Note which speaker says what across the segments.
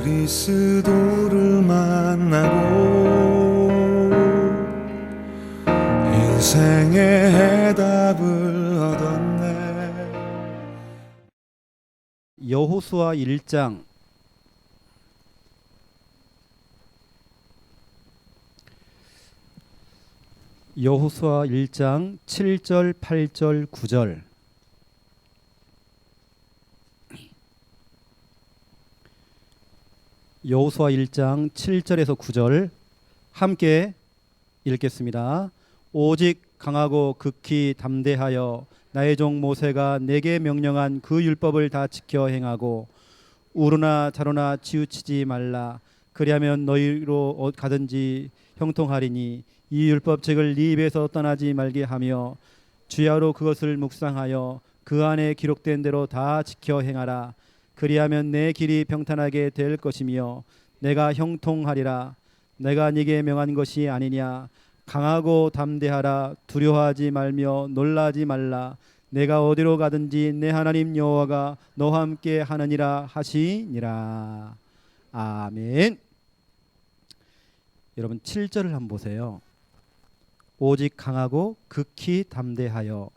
Speaker 1: 그리스도를 만나고 인생의 해답을 얻었네.
Speaker 2: 여호수아 1장 여호수아 1장 7절, 8절, 9절. 여호수아 1장 7절에서 9절 함께 읽겠습니다. 오직 강하고 극히 담대하여 나의 종 모세가 내게 명령한 그 율법을 다 지켜 행하고 우르나 자로나 치우치지 말라. 그리하면 너희로 가든지 형통하리니 이 율법책을 네 입에서 떠나지 말게 하며 주야로 그것을 묵상하여 그 안에 기록된 대로 다 지켜 행하라. 그리하면 내 길이 평탄하게 될 것이며 내가 형통하리라. 내가 네게 명한 것이 아니냐. 강하고 담대하라. 두려워하지 말며 놀라지 말라. 내가 어디로 가든지 내 하나님 여호와가 너와 함께 하느니라 하시니라. 아멘. 여러분 7절을 한번 보세요. 오직 강하고 극히 담대하여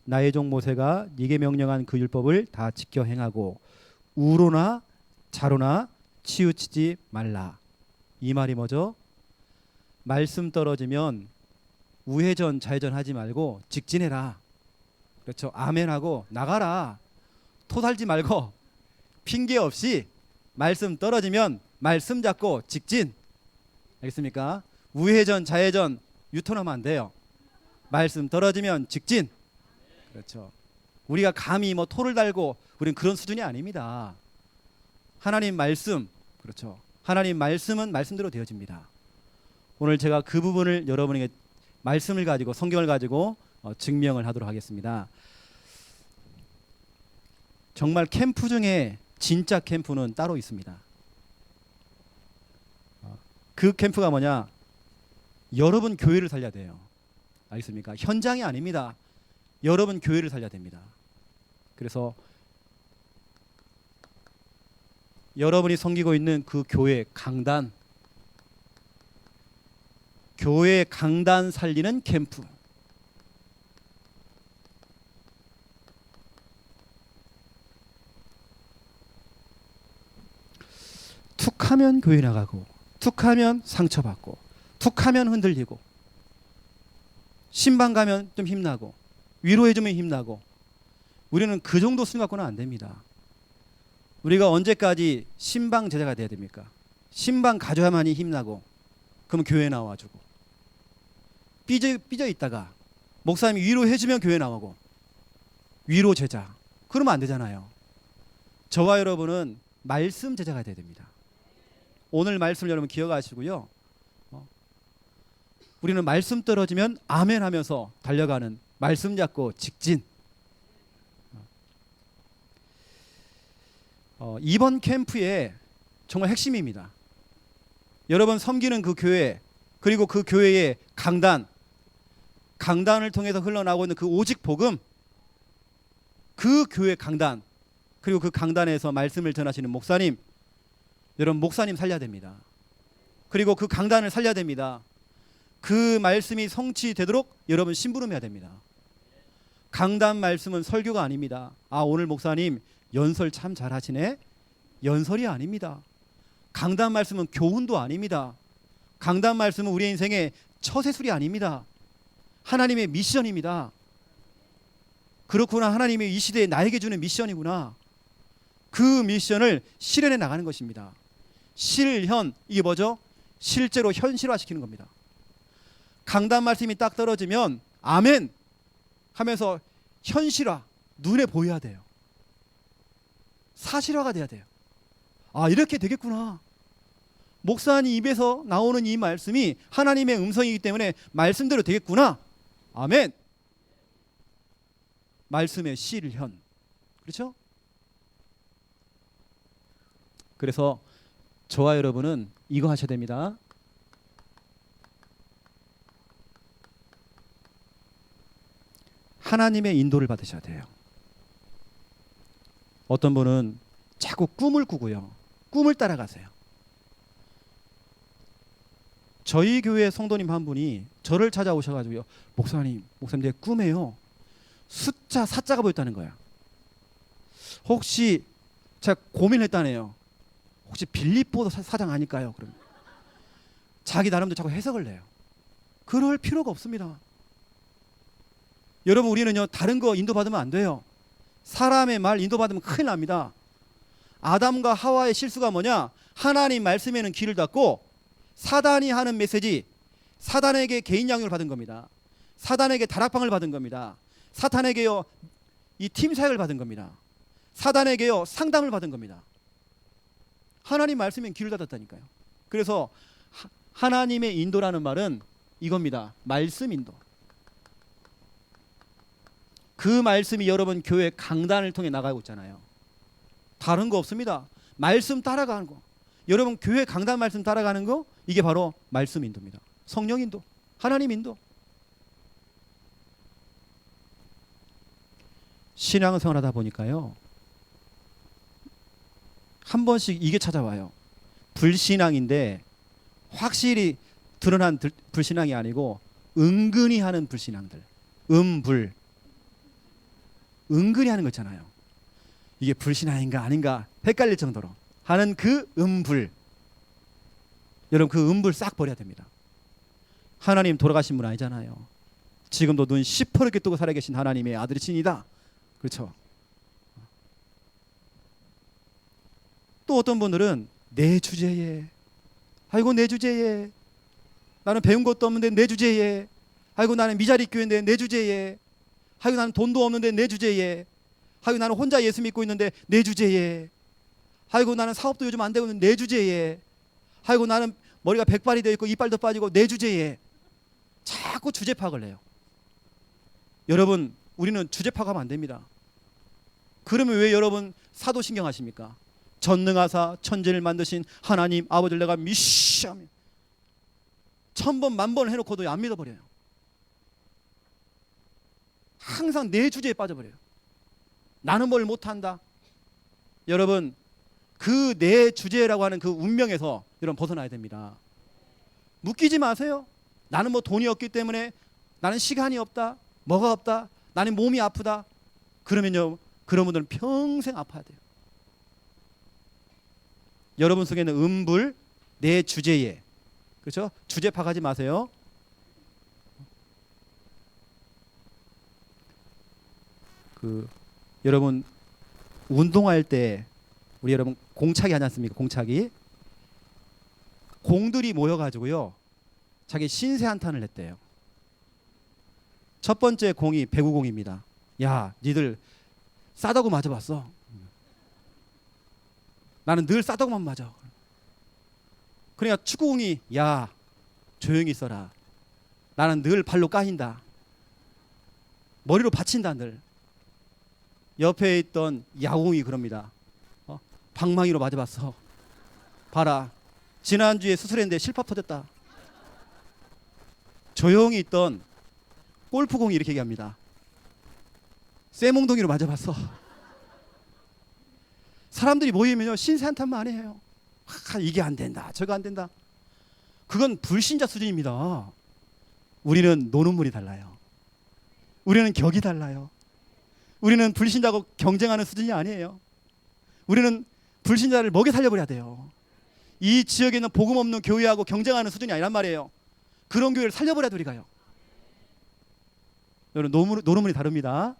Speaker 2: 나의 종 모세가 네게 명령한 그 율법을 다 지켜 행하고 우로나 자로나 치우치지 말라. 이 말이 뭐죠? 말씀 떨어지면 우회전 좌회전 하지 말고 직진해라. 그렇죠. 아멘하고 나가라. 토달지 말고 핑계 없이 말씀 떨어지면 말씀 잡고 직진. 알겠습니까? 우회전 좌회전 유턴하면 안 돼요. 말씀 떨어지면 직진. 그렇죠. 우리가 감히 뭐 토를 달고 우리는 그런 수준이 아닙니다. 하나님 말씀, 그렇죠. 하나님 말씀은 말씀대로 되어집니다. 오늘 제가 그 부분을 여러분에게 말씀을 가지고 성경을 가지고 증명을 하도록 하겠습니다. 정말 캠프 중에 진짜 캠프는 따로 있습니다. 그 캠프가 뭐냐? 여러분 교회를 살려야 돼요. 알겠습니까? 현장이 아닙니다. 여러분 교회를 살려야 됩니다. 그래서 여러분이 섬기고 있는 그 교회 강단, 교회 강단 살리는 캠프. 툭하면 교회 나가고 툭하면 상처받고 툭하면 흔들리고 신방 가면 좀 힘나고 위로해주면 힘나고 우리는 그 정도 수준 갖고는 안 됩니다. 우리가 언제까지 신방 제자가 돼야 됩니까? 신방 가져야만이 힘나고 그러면 교회 나와주고 삐져 있다가 목사님이 위로해주면 교회 나오고 위로 제자 그러면 안 되잖아요. 저와 여러분은 말씀 제자가 돼야 됩니다. 오늘 말씀을 여러분 기억하시고요. 우리는 말씀 떨어지면 아멘 하면서 달려가는 말씀 잡고 직진. 이번 캠프의 정말 핵심입니다. 여러분 섬기는 그 교회 그리고 그 교회의 강단을 통해서 흘러나오고 있는 그 오직 복음, 그 교회 강단 그리고 그 강단에서 말씀을 전하시는 목사님, 여러분 목사님 살려야 됩니다. 그리고 그 강단을 살려야 됩니다. 그 말씀이 성취되도록 여러분 심부름해야 됩니다. 강단 말씀은 설교가 아닙니다. 아 오늘 목사님 연설 참 잘하시네. 연설이 아닙니다. 강단 말씀은 교훈도 아닙니다. 강단 말씀은 우리 인생의 처세술이 아닙니다. 하나님의 미션입니다. 그렇구나. 하나님이 이 시대에 나에게 주는 미션이구나. 그 미션을 실현해 나가는 것입니다. 실현, 이게 뭐죠? 실제로 현실화시키는 겁니다. 강단 말씀이 딱 떨어지면 아멘 하면서 현실화, 눈에 보여야 돼요. 사실화가 돼야 돼요. 아 이렇게 되겠구나. 목사님 입에서 나오는 이 말씀이 하나님의 음성이기 때문에 말씀대로 되겠구나. 아멘. 말씀의 실현. 그렇죠? 그래서 저와 여러분은 이거 하셔야 됩니다. 하나님의 인도를 받으셔야 돼요. 어떤 분은 자꾸 꿈을 꾸고요. 꿈을 따라가세요. 저희 교회 성도님 한 분이 저를 찾아오셔가지고요, 목사님 내 꿈에요 숫자 4자가 보였다는 거야. 혹시 제가 고민했다네요. 혹시 빌립보 사장 아닐까요? 그럼 자기 나름대로 자꾸 해석을 내요. 그럴 필요가 없습니다. 여러분, 우리는요 다른 거 인도받으면 안 돼요. 사람의 말 인도받으면 큰일 납니다. 아담과 하와의 실수가 뭐냐? 하나님 말씀에는 귀를 닫고 사단이 하는 메시지, 사단에게 개인 양육을 받은 겁니다. 사단에게 다락방을 받은 겁니다. 사탄에게요 이 팀 사역을 받은 겁니다. 사단에게요 상담을 받은 겁니다. 하나님 말씀엔 귀를 닫았다니까요. 그래서 하나님의 인도라는 말은 이겁니다. 말씀 인도. 그 말씀이 여러분 교회 강단을 통해 나가고 있잖아요. 다른 거 없습니다. 말씀 따라가는 거. 여러분 교회 강단 말씀 따라가는 거, 이게 바로 말씀 인도입니다. 성령 인도, 하나님 인도. 신앙생활 하다 보니까요 한 번씩 이게 찾아와요. 불신앙인데 확실히 드러난 불신앙이 아니고 은근히 하는 불신앙들. 음불. 은근히 하는 거 있잖아요. 이게 불신앙인가 아닌가 헷갈릴 정도로 하는 그 음불. 여러분 그 음불 싹 버려야 됩니다. 하나님 돌아가신 분 아니잖아요. 지금도 눈 시퍼렇게 뜨고 살아계신 하나님의 아들이신이다. 그렇죠? 또 어떤 분들은 내 주제에, 아이고 내 주제에, 나는 배운 것도 없는데 내 주제에, 아이고 나는 미자리 교회인데 내 주제에, 아이고 나는 돈도 없는데 내 주제에, 아이고 나는 혼자 예수 믿고 있는데 내 주제에, 아이고 나는 사업도 요즘 안 되고 있는데 내 주제에, 아이고 나는 머리가 백발이 되어 있고 이빨도 빠지고 내 주제에. 자꾸 주제 파악을 해요. 여러분 우리는 주제 파악하면 안 됩니다. 그러면 왜 여러분 사도신경 하십니까? 전능하사 천지를 만드신 하나님 아버지를 내가 믿사오며. 1000번 만번 해놓고도 안 믿어버려요. 항상 내 주제에 빠져버려요. 나는 뭘 못한다. 여러분 그 내 주제라고 하는 그 운명에서 여러분 벗어나야 됩니다. 묶이지 마세요. 나는 뭐 돈이 없기 때문에, 나는 시간이 없다, 뭐가 없다, 나는 몸이 아프다. 그러면요 그런 분들은 평생 아파야 돼요. 여러분 속에는 음불, 내 주제에, 그렇죠? 주제 파악하지 마세요. 여러분 운동할 때 우리 여러분 공차기 하지 않습니까? 공차기. 공들이 모여가지고요 자기 신세 한탄을 했대요. 첫 번째 공이 배구공입니다. 야, 니들 싸다고 맞아봤어? 나는 늘 싸다고만 맞아. 그러니까 축구공이, 야, 조용히 있어라. 나는 늘 발로 까인다. 머리로 받친다 늘. 옆에 있던 야구공이 그럽니다. 방망이로 맞아봤어. 봐라. 지난주에 수술했는데 실밥 터졌다. 조용히 있던 골프공이 이렇게 얘기합니다. 쇠몽둥이로 맞아봤어. 사람들이 모이면요 신세 한탄만 해요. 이게 안 된다, 저거 안 된다. 그건 불신자 수준입니다. 우리는 노는 물이 달라요. 우리는 격이 달라요. 우리는 불신자하고 경쟁하는 수준이 아니에요. 우리는 불신자를 먹여 살려버려야 돼요. 이 지역에 있는 복음 없는 교회하고 경쟁하는 수준이 아니란 말이에요. 그런 교회를 살려버려야 돼 우리가요. 여러분 노는 물이 다릅니다.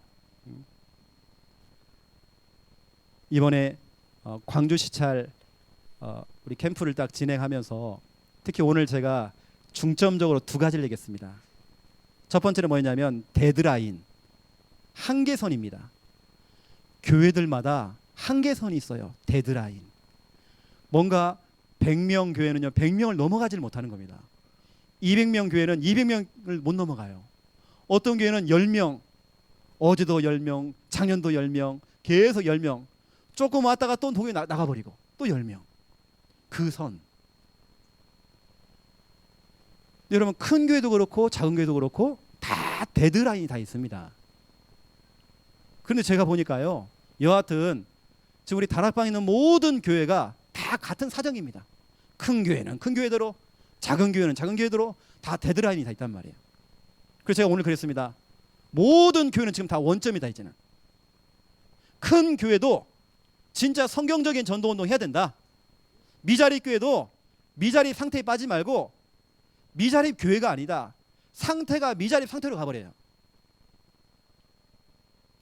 Speaker 2: 이번에 광주 시찰 우리 캠프를 딱 진행하면서 특히 오늘 제가 중점적으로 두 가지를 얘기했습니다. 첫 번째는 뭐냐면 데드라인, 한계선입니다. 교회들마다 한계선이 있어요. 데드라인. 뭔가 100명 교회는요 100명을 넘어가지를 못하는 겁니다. 200명 교회는 200명을 못 넘어가요. 어떤 교회는 10명, 어제도 10명, 작년도 10명, 계속 10명. 조금 왔다가 또 동에 나가버리고 또 10명. 그 선. 여러분 큰 교회도 그렇고 작은 교회도 그렇고 다 데드라인이 다 있습니다. 그런데 제가 보니까요, 여하튼 지금 우리 다락방에 있는 모든 교회가 다 같은 사정입니다. 큰 교회는 큰 교회대로, 작은 교회는 작은 교회대로 다 데드라인이 다 있단 말이에요. 그래서 제가 오늘 그랬습니다. 모든 교회는 지금 다 원점이다. 이제는 큰 교회도 진짜 성경적인 전도운동 해야 된다. 미자립 교회도 미자립 상태에 빠지지 말고 미자립 교회가 아니다. 상태가 미자립 상태로 가버려요.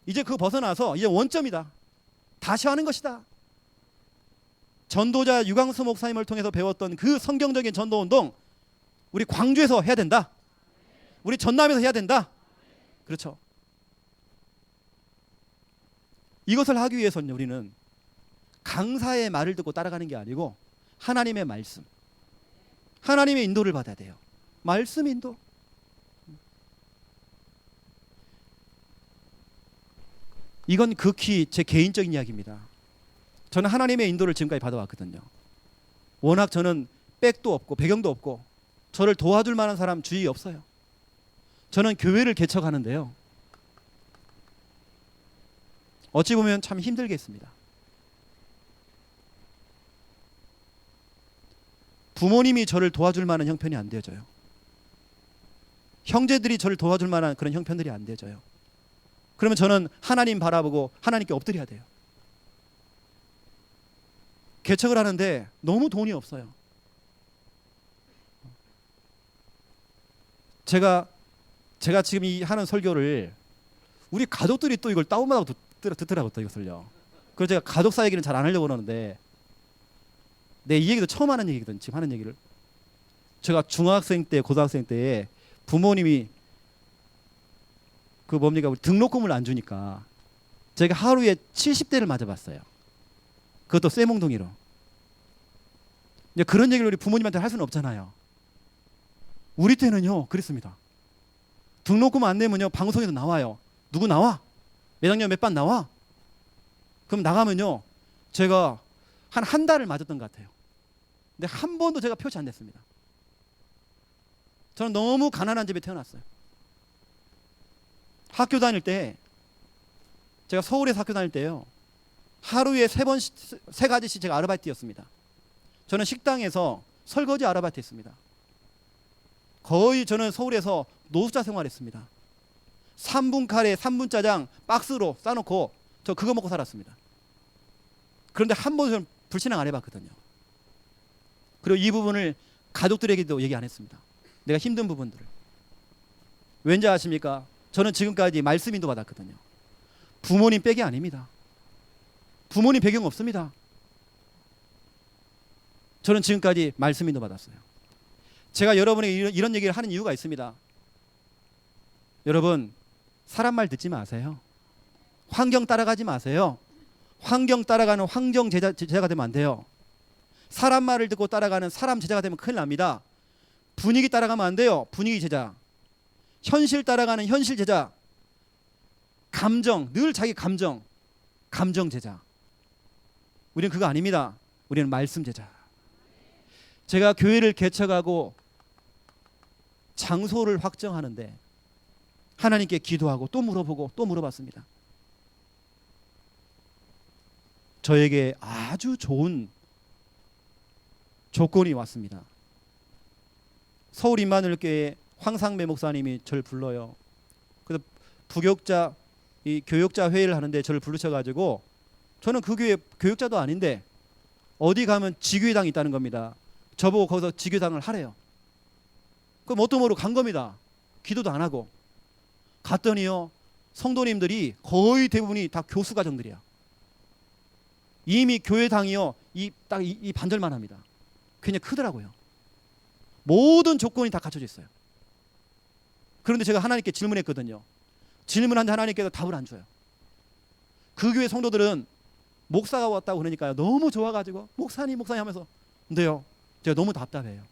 Speaker 2: 이제 그거 벗어나서 이제 원점이다. 다시 하는 것이다. 전도자 유광수 목사님을 통해서 배웠던 그 성경적인 전도운동 우리 광주에서 해야 된다. 우리 전남에서 해야 된다. 그렇죠. 이것을 하기 위해서는 우리는 강사의 말을 듣고 따라가는 게 아니고 하나님의 말씀, 하나님의 인도를 받아야 돼요. 말씀 인도. 이건 극히 제 개인적인 이야기입니다. 저는 하나님의 인도를 지금까지 받아왔거든요. 워낙 저는 백도 없고 배경도 없고 저를 도와줄 만한 사람 주위에 없어요. 저는 교회를 개척하는데요. 어찌 보면 참 힘들게 했습니다. 부모님이 저를 도와줄 만한 형편이 안 되어져요. 형제들이 저를 도와줄 만한 그런 형편들이 안 되어져요. 그러면 저는 하나님 바라보고 하나님께 엎드려야 돼요. 개척을 하는데 너무 돈이 없어요. 제가 지금 이 하는 설교를 우리 가족들이 또 이걸 다운받아서 듣더라고요. 또 이것을요. 그래서 제가 가족사 얘기는 잘 안 하려고 그러는데 이 얘기도 처음 하는 얘기거든. 지금 하는 얘기를. 제가 중학생 때 고등학생 때에 부모님이 등록금을 안 주니까 제가 하루에 70대를 맞아봤어요. 그것도 쇠몽둥이로. 이제 그런 얘기를 우리 부모님한테 할 수는 없잖아요. 우리 때는요 그랬습니다. 등록금 안 내면요 방송에도 나와요. 누구 나와? 매장년 몇 반 나와? 그럼 나가면요 제가 한 달을 맞았던 것 같아요. 근데 한 번도 제가 표시 안 냈습니다. 저는 너무 가난한 집에 태어났어요. 학교 다닐 때 제가 서울에서 학교 다닐 때요 하루에 세 가지씩 제가 아르바이트였습니다. 저는 식당에서 설거지 아르바이트 했습니다. 거의 저는 서울에서 노숙자 생활했습니다. 3분 카레 3분 짜장 박스로 싸놓고 저 그거 먹고 살았습니다. 그런데 한 번도 저는 불신앙 안 해봤거든요. 그리고 이 부분을 가족들에게도 얘기 안 했습니다. 내가 힘든 부분들을. 왠지 아십니까? 저는 지금까지 말씀 인도 받았거든요. 부모님 백이 아닙니다. 부모님 배경 없습니다. 저는 지금까지 말씀 인도 받았어요. 제가 여러분에게 이런 얘기를 하는 이유가 있습니다. 여러분 사람 말 듣지 마세요. 환경 따라가지 마세요. 환경 따라가는 환경 제자가 되면 안 돼요. 사람 말을 듣고 따라가는 사람 제자가 되면 큰일 납니다. 분위기 따라가면 안 돼요. 분위기 제자. 현실 따라가는 현실 제자. 감정, 늘 자기 감정 제자. 우리는 그거 아닙니다. 우리는 말씀 제자. 제가 교회를 개척하고 장소를 확정하는데 하나님께 기도하고 또 물어보고 또 물어봤습니다. 저에게 아주 좋은 조건이 왔습니다. 서울 임마누엘교회 황상배 목사님이 저를 불러요. 그래서 교역자 회의를 하는데 저를 부르셔가지고 저는 그 교회 교역자도 아닌데 어디 가면 지교회당이 있다는 겁니다. 저보고 거기서 지교당을 하래요. 그럼 뭣도 모르고 간 겁니다. 기도도 안 하고. 갔더니요 성도님들이 거의 대부분이 다 교수 가정들이야. 이미 교회당이요 딱 이 반절만 합니다. 굉장히 크더라고요. 모든 조건이 다 갖춰져 있어요. 그런데 제가 하나님께 질문했거든요. 질문한데 하나님께서 답을 안 줘요. 그 교회 성도들은 목사가 왔다고 그러니까요 너무 좋아가지고 목사님 하면서 근데요 제가 너무 답답해요.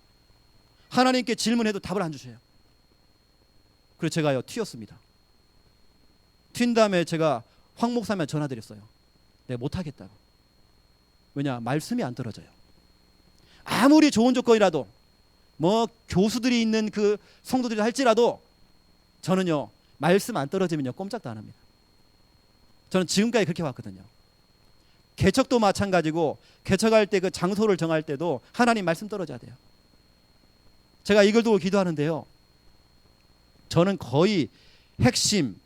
Speaker 2: 하나님께 질문해도 답을 안 주셔요. 그래서 제가요 튀었습니다. 튄 다음에 제가 황 목사님한테 전화드렸어요. 내가 못하겠다고. 왜냐 말씀이 안 떨어져요. 아무리 좋은 조건이라도 뭐 교수들이 있는 그 성도들이 할지라도 저는요 말씀 안 떨어지면요 꼼짝도 안 합니다. 저는 지금까지 그렇게 왔거든요. 개척도 마찬가지고 개척할 때 그 장소를 정할 때도 하나님 말씀 떨어져야 돼요. 제가 이걸 두고 기도하는데요. 저는 거의 핵심,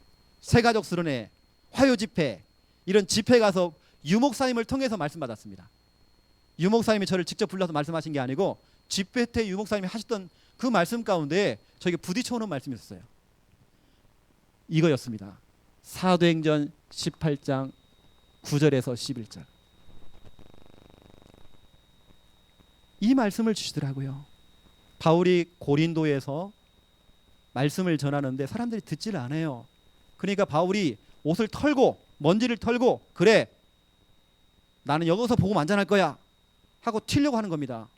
Speaker 2: 새가족 수련회, 화요 집회, 이런 집회 가서 유목사님을 통해서 말씀 받았습니다. 유목사님이 저를 직접 불러서 말씀하신 게 아니고 집회 때 유목사님이 하셨던 그 말씀 가운데 저에게 부딪혀오는 말씀이 있었어요. 이거였습니다. 사도행전 18장 9절에서 11절. 이 말씀을 주시더라고요. 바울이 고린도에서 말씀을 전하는데 사람들이 듣지를 않아요. 그러니까 바울이 옷을 털고 먼지를 털고 그래 나는 여기서 복음 안 전할 거야 하고 튀려고 하는 겁니다.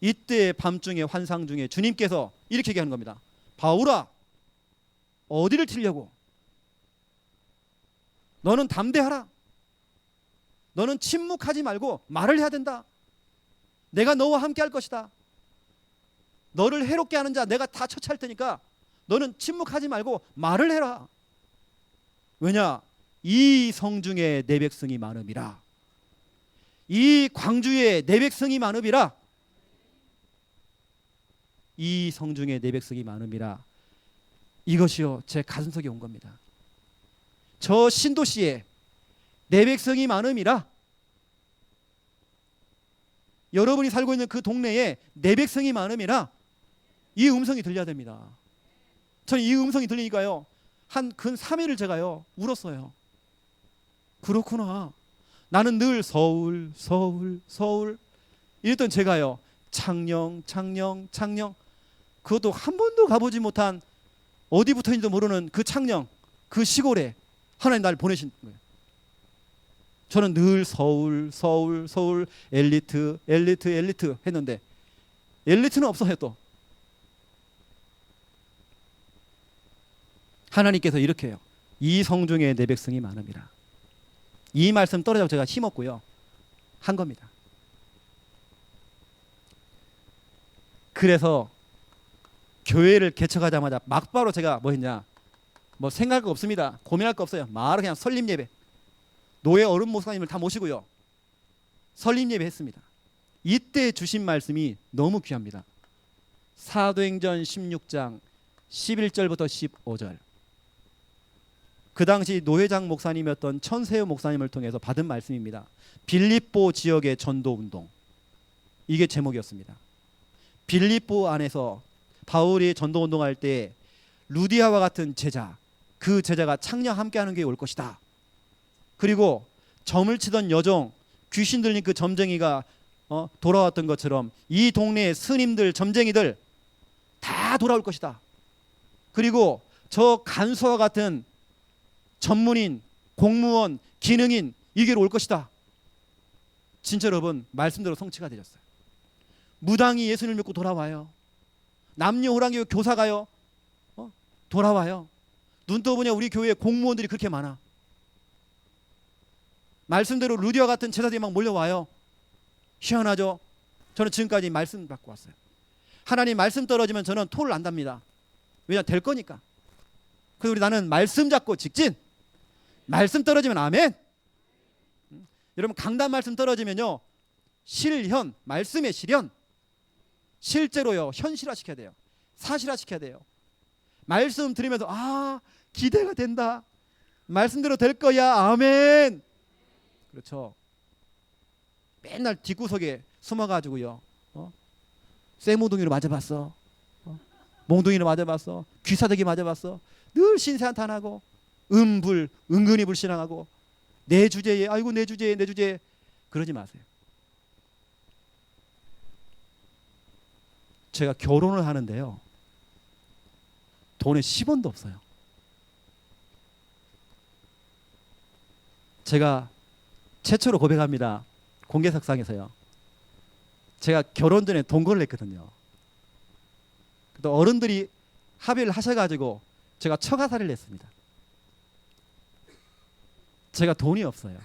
Speaker 2: 이때 밤중에 환상 중에 주님께서 이렇게 얘기하는 겁니다. 바울아 어디를 튀려고? 너는 담대하라. 너는 침묵하지 말고 말을 해야 된다. 내가 너와 함께 할 것이다. 너를 해롭게 하는 자 내가 다 처치할 테니까 너는 침묵하지 말고 말을 해라. 왜냐? 이 성중에 내 백성이 많음이라. 이 광주에 내 백성이 많음이라. 이 성중에 내 백성이 많음이라. 이것이요 제 가슴속에 온 겁니다. 저 신도시에 내 백성이 많음이라. 여러분이 살고 있는 그 동네에 내 백성이 많음이라. 이 음성이 들려야 됩니다. 저는 이 음성이 들리니까요 한 근 3일을 제가요 울었어요. 그렇구나. 나는 늘 서울 서울 서울 이랬던 제가요 창녕 창녕 창녕, 그것도 한 번도 가보지 못한 어디 붙어있는지도 모르는 그 창녕, 그 시골에 하나님 나를 보내신 거예요. 저는 늘 서울 서울 서울 엘리트 엘리트 엘리트 했는데 엘리트는 없어요. 또 하나님께서 이렇게 해요. 이 성중에 내 백성이 많음이라. 이 말씀 떨어져서 제가 힘없고요 한 겁니다. 그래서 교회를 개척하자마자 막바로 제가 뭐 했냐, 뭐 생각할 거 없습니다. 고민할 거 없어요. 바로 그냥 설립 예배, 노예 어른 목사님을 다 모시고요 설립 예배 했습니다. 이때 주신 말씀이 너무 귀합니다. 사도행전 16장 11절부터 15절. 그 당시 노회장 목사님이었던 천세우 목사님을 통해서 받은 말씀입니다. 빌립보 지역의 전도운동, 이게 제목이었습니다. 빌립보 안에서 바울이 전도운동할 때 루디아와 같은 제자, 그 제자가 창녕 함께하는 게 올 것이다. 그리고 점을 치던 여종, 귀신 들린 그 점쟁이가 돌아왔던 것처럼 이 동네의 스님들, 점쟁이들 다 돌아올 것이다. 그리고 저 간수와 같은 전문인, 공무원, 기능인 이게로 올 것이다. 진짜 여러분 말씀대로 성취가 되셨어요. 무당이 예수님을 믿고 돌아와요. 남녀 호랑이 교사가요 돌아와요. 눈 떠보냐 우리 교회에 공무원들이 그렇게 많아. 말씀대로 루디아 같은 제자들이 막 몰려와요. 희한하죠. 저는 지금까지 말씀 받고 왔어요. 하나님 말씀 떨어지면 저는 토를 안 답니다. 왜냐 될 거니까. 그래서 우리 나는 말씀 잡고 직진. 말씀 떨어지면 아멘. 여러분 강단 말씀 떨어지면요 실현, 말씀의 실현, 실제로요 현실화 시켜야 돼요. 사실화 시켜야 돼요. 말씀 들으면서 아 기대가 된다, 말씀대로 될 거야, 아멘. 그렇죠. 맨날 뒷구석에 숨어가지고요 쇠모둥이로 맞아봤어, 몽둥이로 맞아봤어, 귀사대기 맞아봤어, 늘 신세한탄하고 음불 은근히 불신앙하고 내 주제에 아이고 내 주제에 내 주제에 그러지 마세요. 제가 결혼을 하는데요 돈에 10원도 없어요. 제가 최초로 고백합니다. 공개석상에서요. 제가 결혼 전에 동거를 했거든요. 또 어른들이 합의를 하셔가지고 제가 처가살이를 했습니다. 제가 돈이 없어요.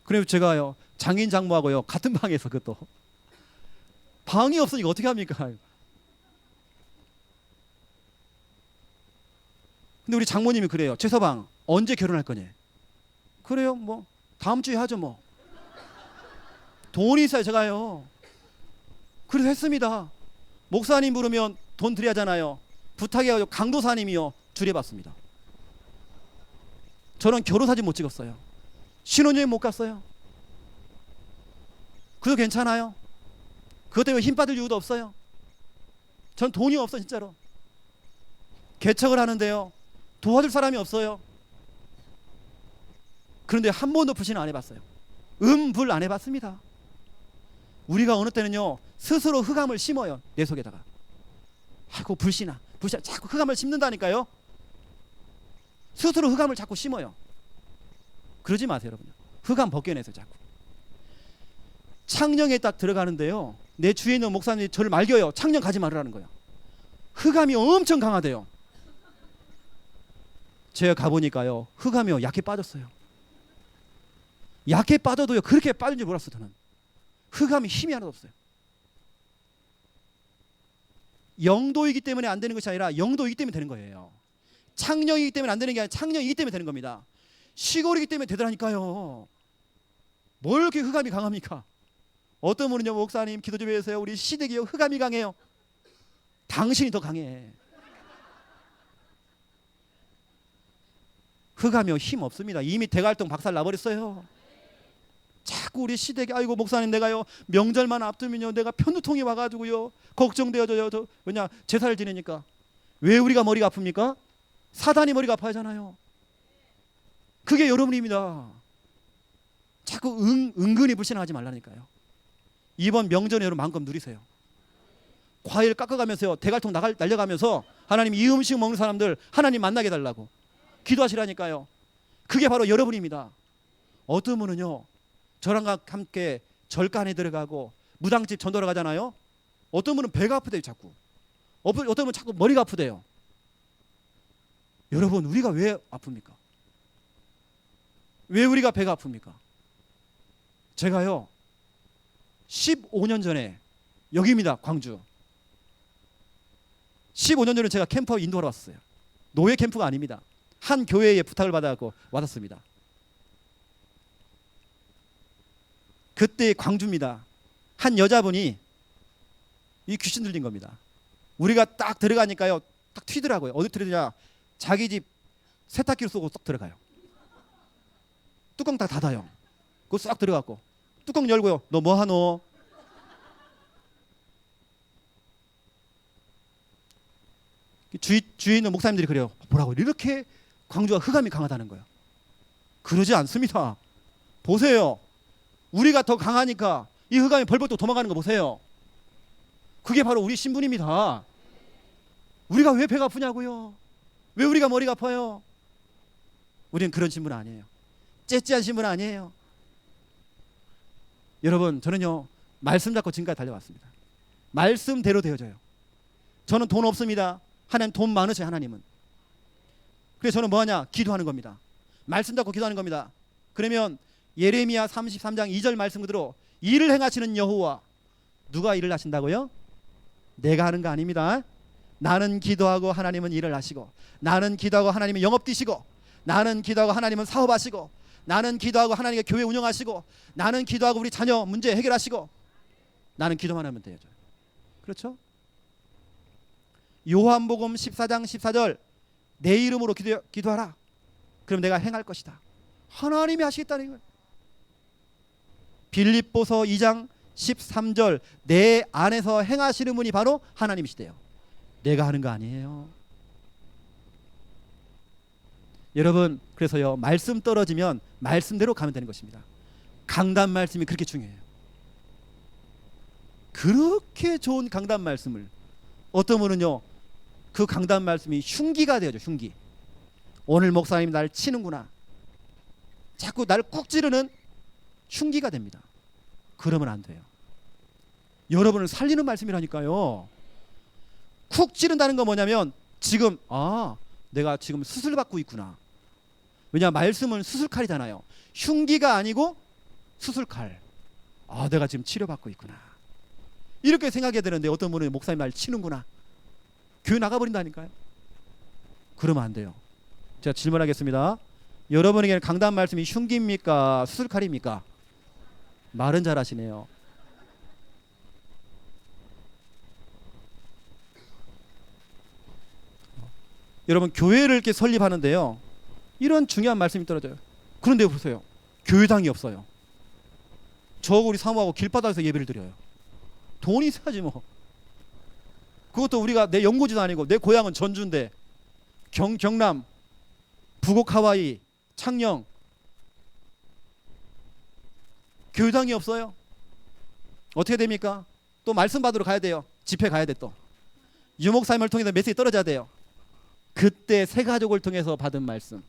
Speaker 2: 그래서 제가요 장인 장모하고요 같은 방에서, 그것도 방이 없으니까 어떻게 합니까? 근데 우리 장모님이 그래요. 최서방 언제 결혼할 거냐? 그래요 뭐 다음 주에 하죠 뭐. 돈이 있어요 제가요. 그래서 했습니다. 목사님 부르면 돈 드려야 하잖아요. 부탁해가지고 강도사님이요 줄여봤습니다. 저는 결혼사진 못 찍었어요. 신혼여행 못 갔어요. 그래도 괜찮아요. 그것 때문에 힘 빠질 이유도 없어요. 전 돈이 없어 진짜로. 개척을 하는데요 도와줄 사람이 없어요. 그런데 한 번도 불신 안 해봤어요. 불 안 해봤습니다. 우리가 어느 때는요 스스로 흑암을 심어요. 내 속에다가. 아이고 불신아 자꾸 흑암을 심는다니까요. 스스로 흑암을 자꾸 심어요. 그러지 마세요 여러분. 흑암 벗겨내세요 자꾸. 창녕에 딱 들어가는데요 내 주위에 있는 목사님이 저를 말겨요. 창녕 가지 말으라는 거예요. 흑암이 엄청 강하대요. 제가 가보니까요 흑암이요 약해 빠졌어요. 약해 빠져도요 그렇게 빠진 줄 몰랐어요. 저는 흑암이 힘이 하나도 없어요. 영도이기 때문에 안 되는 것이 아니라 영도이기 때문에 되는 거예요. 창녕이기 때문에 안 되는 게 아니라 창녕이기 때문에 되는 겁니다. 시골이기 때문에 되더라니까요. 뭘 이렇게 흑암이 강합니까? 어떤 분은요 목사님 기도 좀 해주세요. 우리 시댁이요 흑암이 강해요. 당신이 더 강해. 흑암이요 힘 없습니다. 이미 대갈통 박살 나버렸어요. 자꾸 우리 시댁에 아이고 목사님 내가요 명절만 앞두면요 내가 편두통이 와가지고요 걱정되어져요. 왜냐 제사를 지내니까. 왜 우리가 머리가 아픕니까? 사단이 머리가 아파하잖아요. 그게 여러분입니다. 자꾸 은근히 불신하지 말라니까요. 이번 명절에 여러분 마음껏 누리세요. 과일 깎아가면서요 대갈통 날려가면서 하나님 이 음식 먹는 사람들 하나님 만나게 해달라고 기도하시라니까요. 그게 바로 여러분입니다. 어떤 분은요 저랑 함께 절간에 들어가고 무당집 전도를 가잖아요. 어떤 분은 배가 아프대요 자꾸. 어떤 분은 자꾸 머리가 아프대요. 여러분 우리가 왜 아픕니까? 왜 우리가 배가 아픕니까? 제가요 15년 전에 여기입니다. 광주 15년 전에 제가 캠프 인도하러 왔어요. 노예 캠프가 아닙니다. 한 교회에 부탁을 받아갖고 왔었습니다. 그때 광주입니다. 한 여자분이 이 귀신 들린 겁니다. 우리가 딱 들어가니까요 딱 튀더라고요. 어디 들어가냐 자기 집 세탁기를 쏘고 쏙 들어가요. 뚜껑 다 닫아요. 그거 쏙 들어갔고 뚜껑 열고요 너 뭐하노? 주위에 있는 목사님들이 그래요. 뭐라고 이렇게 광주가 흑암이 강하다는 거예요. 그러지 않습니다. 보세요. 우리가 더 강하니까 이 흑암이 벌벌 또 도망가는 거 보세요. 그게 바로 우리 신분입니다. 우리가 왜 배가 아프냐고요? 왜 우리가 머리가 아파요? 우리는 그런 신분 아니에요. 째째한 신분 아니에요. 여러분 저는요 말씀 잡고 지금까지 달려왔습니다. 말씀대로 되어져요. 저는 돈 없습니다. 하나님 돈 많으세요. 하나님은. 그래서 저는 뭐하냐 기도하는 겁니다. 말씀 잡고 기도하는 겁니다. 그러면 예레미야 33장 2절 말씀 그대로 일을 행하시는 여호와. 누가 일을 하신다고요? 내가 하는 거 아닙니다. 나는 기도하고 하나님은 일을 하시고, 나는 기도하고 하나님은 영업 뛰시고, 나는 기도하고 하나님은 사업하시고, 나는 기도하고 하나님의 교회 운영하시고, 나는 기도하고 우리 자녀 문제 해결하시고, 나는 기도만 하면 돼요. 그렇죠? 요한복음 14장 14절 내 이름으로 기도하라. 그럼 내가 행할 것이다. 하나님이 하시겠다는 거예요. 빌립보서 2장 13절 내 안에서 행하시는 분이 바로 하나님이시대요. 내가 하는 거 아니에요. 여러분 그래서요 말씀 떨어지면 말씀대로 가면 되는 것입니다. 강단 말씀이 그렇게 중요해요. 그렇게 좋은 강단 말씀을 어떤 분은요 그 강단 말씀이 흉기가 되어져. 흉기. 오늘 목사님이 나를 치는구나. 자꾸 나를 꾹 찌르는 흉기가 됩니다. 그러면 안 돼요. 여러분을 살리는 말씀이라니까요. 쿡 찌른다는 건 뭐냐면 지금 내가 지금 수술 받고 있구나. 왜냐 말씀은 수술칼이잖아요. 흉기가 아니고 수술칼. 내가 지금 치료받고 있구나. 이렇게 생각해야 되는데 어떤 분은 목사님 날 치는구나. 교회 나가버린다니까요. 그러면 안 돼요. 제가 질문하겠습니다. 여러분에게는 강단 말씀이 흉기입니까? 수술칼입니까? 말은 잘하시네요. 여러분 교회를 이렇게 설립하는데요, 이런 중요한 말씀이 떨어져요. 그런데 보세요, 교회당이 없어요. 저 우리 사모하고 길바닥에서 예배를 드려요. 돈이 있어야지 뭐. 그것도 우리가 내 연고지도 아니고 내 고향은 전주인데 경남, 부곡 하와이, 창녕 교회당이 없어요. 어떻게 됩니까? 또 말씀 받으러 가야 돼요. 집회 가야 돼. 또 유목사님을 통해서 메시지 떨어져야 돼요. 그때 새 가족을 통해서 받은 말씀,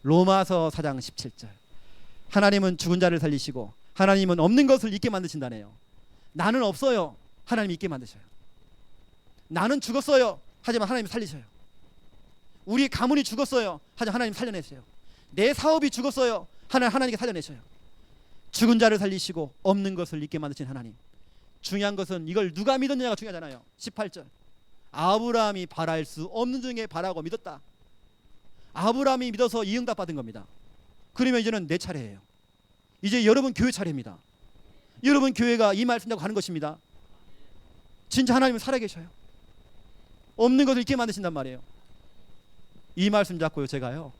Speaker 2: 로마서 4장 17절. 하나님은 죽은 자를 살리시고 하나님은 없는 것을 있게 만드신다네요. 나는 없어요. 하나님이 있게 만드셔요. 나는 죽었어요. 하지만 하나님이 살리셔요. 우리 가문이 죽었어요. 하지만 하나님 살려내셔요. 내 사업이 죽었어요. 하나님께 살려내셔요. 죽은 자를 살리시고 없는 것을 있게 만드신 하나님. 중요한 것은 이걸 누가 믿었느냐가 중요하잖아요. 18절. 아브라함이 바랄 수 없는 중에 바라고 믿었다. 아브라함이 믿어서 이 응답 받은 겁니다. 그러면 이제는 내 차례예요. 이제 여러분 교회 차례입니다. 여러분 교회가 이 말씀 잡고 가는 것입니다. 진짜 하나님은 살아계셔요. 없는 것을 있게 만드신단 말이에요. 이 말씀 잡고요, 제가요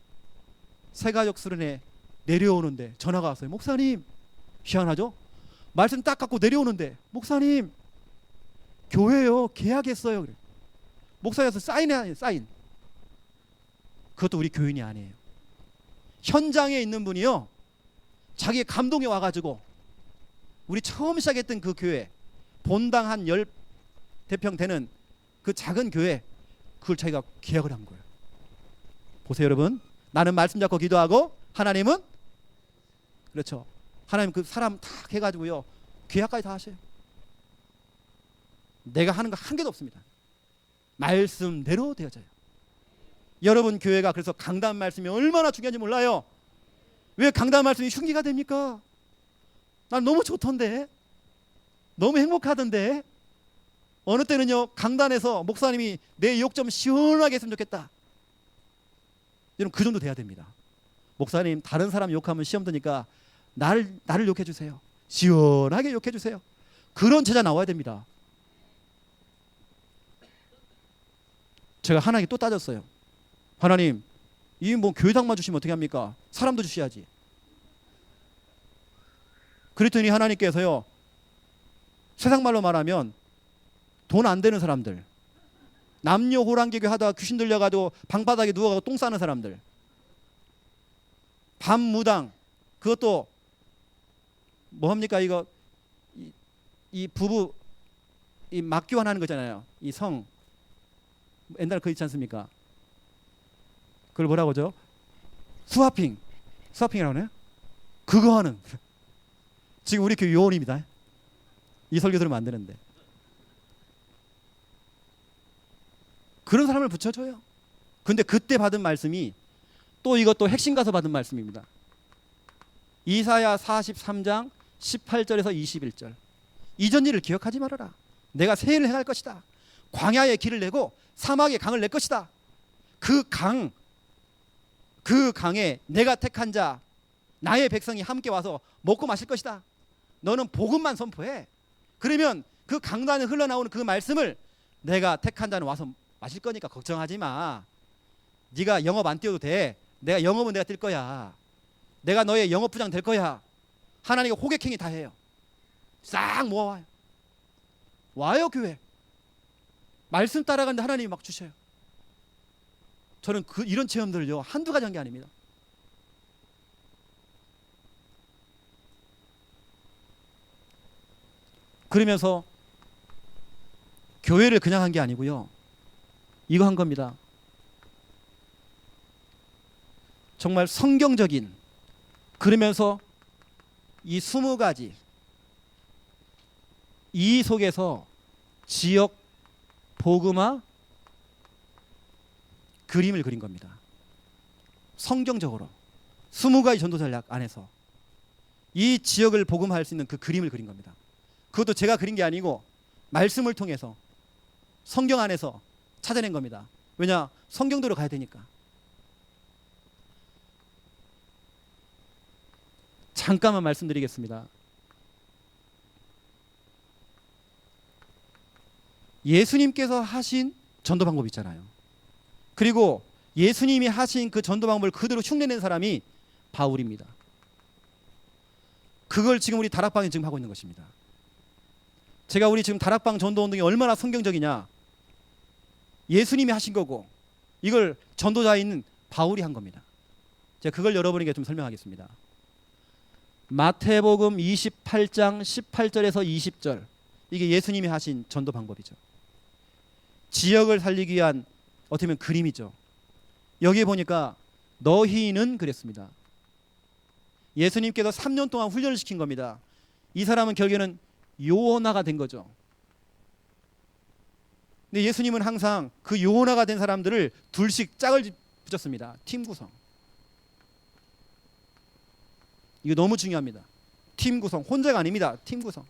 Speaker 2: 새가족 수련회 내려오는데 전화가 왔어요. 목사님, 희한하죠? 말씀 딱 갖고 내려오는데, 목사님 교회요 계약했어요. 그래. 목사님께서 사인해, 사인. 그것도 우리 교인이 아니에요. 현장에 있는 분이요, 자기의 감동에 와가지고 우리 처음 시작했던 그 교회, 본당 한 10대평 되는 그 작은 교회, 그걸 자기가 계약을 한 거예요. 보세요 여러분, 나는 말씀 잡고 기도하고 하나님은, 그렇죠, 하나님 그 사람 탁 해가지고요 계약까지 다 하셔요. 내가 하는 거 한 개도 없습니다. 말씀대로 되어져요. 여러분 교회가 그래서 강단 말씀이 얼마나 중요한지 몰라요. 왜 강단 말씀이 흉기가 됩니까? 난 너무 좋던데, 너무 행복하던데. 어느 때는요 강단에서 목사님이 내 욕 좀 시원하게 했으면 좋겠다. 여러분 그 정도 돼야 됩니다. 목사님 다른 사람 욕하면 시험 드니까 나를 욕해 주세요. 시원하게 욕해 주세요. 그런 제자 나와야 됩니다. 제가 하나님께 또 따졌어요. 하나님, 이 뭐 교회당만 주시면 어떻게 합니까? 사람도 주셔야지. 그랬더니 하나님께서요, 세상 말로 말하면 돈 안 되는 사람들, 남녀 호랑개교 하다가 귀신 들려가지고 방바닥에 누워가지고 똥 싸는 사람들, 밤무당, 그것도 뭐합니까? 이거 이 부부 이 막교환하는 거잖아요. 이 성 옛날에 그거 있지 않습니까? 그걸 뭐라고 하죠? 스와핑이라고 하네요. 그거 하는 지금 우리 교회 요원입니다. 이 설교 들으면 안 되는데. 그런 사람을 붙여줘요. 근데 그때 받은 말씀이 또 이것도 핵심 가서 받은 말씀입니다. 이사야 43장 18절에서 21절. 이전 일을 기억하지 말아라. 내가 새 일을 행할 것이다. 광야에 길을 내고 사막에 강을 낼 것이다. 그 강에 내가 택한 자 나의 백성이 함께 와서 먹고 마실 것이다. 너는 복음만 선포해. 그러면 그 강단에 흘러나오는 그 말씀을 내가 택한 자는 와서 마실 거니까 걱정하지 마. 네가 영업 안 뛰어도 돼. 내가 영업은 내가 뛸 거야. 내가 너의 영업 부장 될 거야. 하나님이 호객행위 다 해요. 싹 모아와요. 와요 교회. 말씀 따라가는데 하나님이 막 주셔요. 저는 이런 체험들을요 한두 가지 한 게 아닙니다. 그러면서 교회를 그냥 한 게 아니고요, 이거 한 겁니다. 정말 성경적인, 그러면서 이 20가지 이 속에서 지역 복음화 그림을 그린 겁니다. 성경적으로 20가지 전도 전략 안에서 이 지역을 복음화할 수 있는 그 그림을 그린 겁니다. 그것도 제가 그린 게 아니고 말씀을 통해서 성경 안에서 찾아낸 겁니다. 왜냐? 성경대로 가야 되니까. 잠깐만 말씀드리겠습니다. 예수님께서 하신 전도 방법 있잖아요. 그리고 예수님이 하신 그 전도 방법을 그대로 흉내낸 사람이 바울입니다. 그걸 지금 우리 다락방이 지금 하고 있는 것입니다. 제가 우리 지금 다락방 전도 운동이 얼마나 성경적이냐, 예수님이 하신 거고 이걸 전도자인 바울이 한 겁니다. 제가 그걸 여러분에게 좀 설명하겠습니다. 마태복음 28장 18절에서 20절, 이게 예수님이 하신 전도 방법이죠. 지역을 살리기 위한 어떻게 보면 그림이죠. 여기에 보니까 너희는 그랬습니다. 예수님께서 3년 동안 훈련을 시킨 겁니다. 이 사람은 결국에는 요원화가 된 거죠. 근데 예수님은 항상 그 요원화가 된 사람들을 둘씩 짝을 붙였습니다. 팀 구성. 이거 너무 중요합니다. 팀 구성. 혼자가 아닙니다. 팀 구성.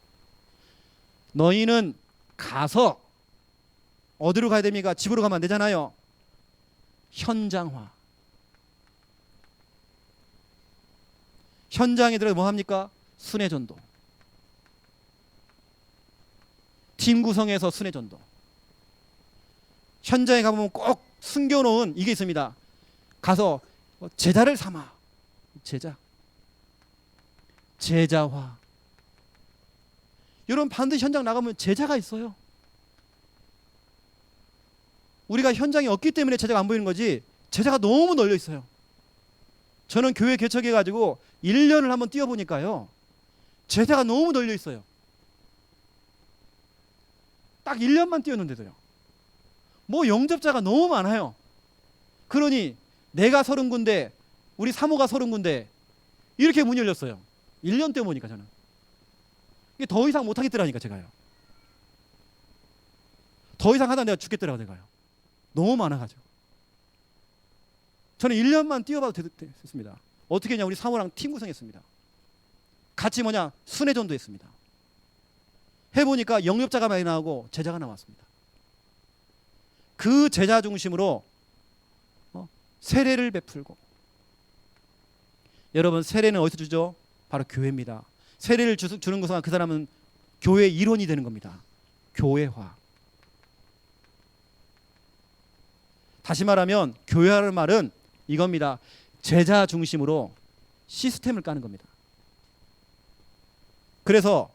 Speaker 2: 너희는 가서 어디로 가야 됩니까? 집으로 가면 안 되잖아요. 현장화. 현장에 들어가 뭐 합니까? 순회전도. 팀 구성에서 순회전도. 현장에 가보면 꼭 숨겨놓은 이게 있습니다. 가서 제자를 삼아. 제자화. 여러분 반드시 현장 나가면 제자가 있어요. 우리가 현장이 없기 때문에 제자가 안 보이는 거지, 제자가 너무 널려 있어요. 저는 교회 개척해가지고 1년을 한번 뛰어보니까요, 제자가 너무 널려 있어요. 딱 1년만 뛰었는데도요. 뭐 영접자가 너무 많아요. 그러니 내가 30군데, 우리 사모가 30군데 이렇게 문이 열렸어요. 1년 뛰어보니까 저는. 이게 더 이상 못하겠더라니까 제가요. 더 이상 하다 내가 죽겠더라고 내가요. 너무 많아가지고. 저는 1년만 뛰어봐도 됐습니다. 어떻게 했냐, 우리 사모랑 팀 구성했습니다. 같이 순회전도 했습니다. 해보니까 영접자가 많이 나오고 제자가 나왔습니다. 그 제자 중심으로 세례를 베풀고. 여러분 세례는 어디서 주죠? 바로 교회입니다. 세례를 주는 것은 그 사람은 교회 일원이 되는 겁니다. 교회화. 다시 말하면 교회라는 말은 이겁니다. 제자 중심으로 시스템을 까는 겁니다. 그래서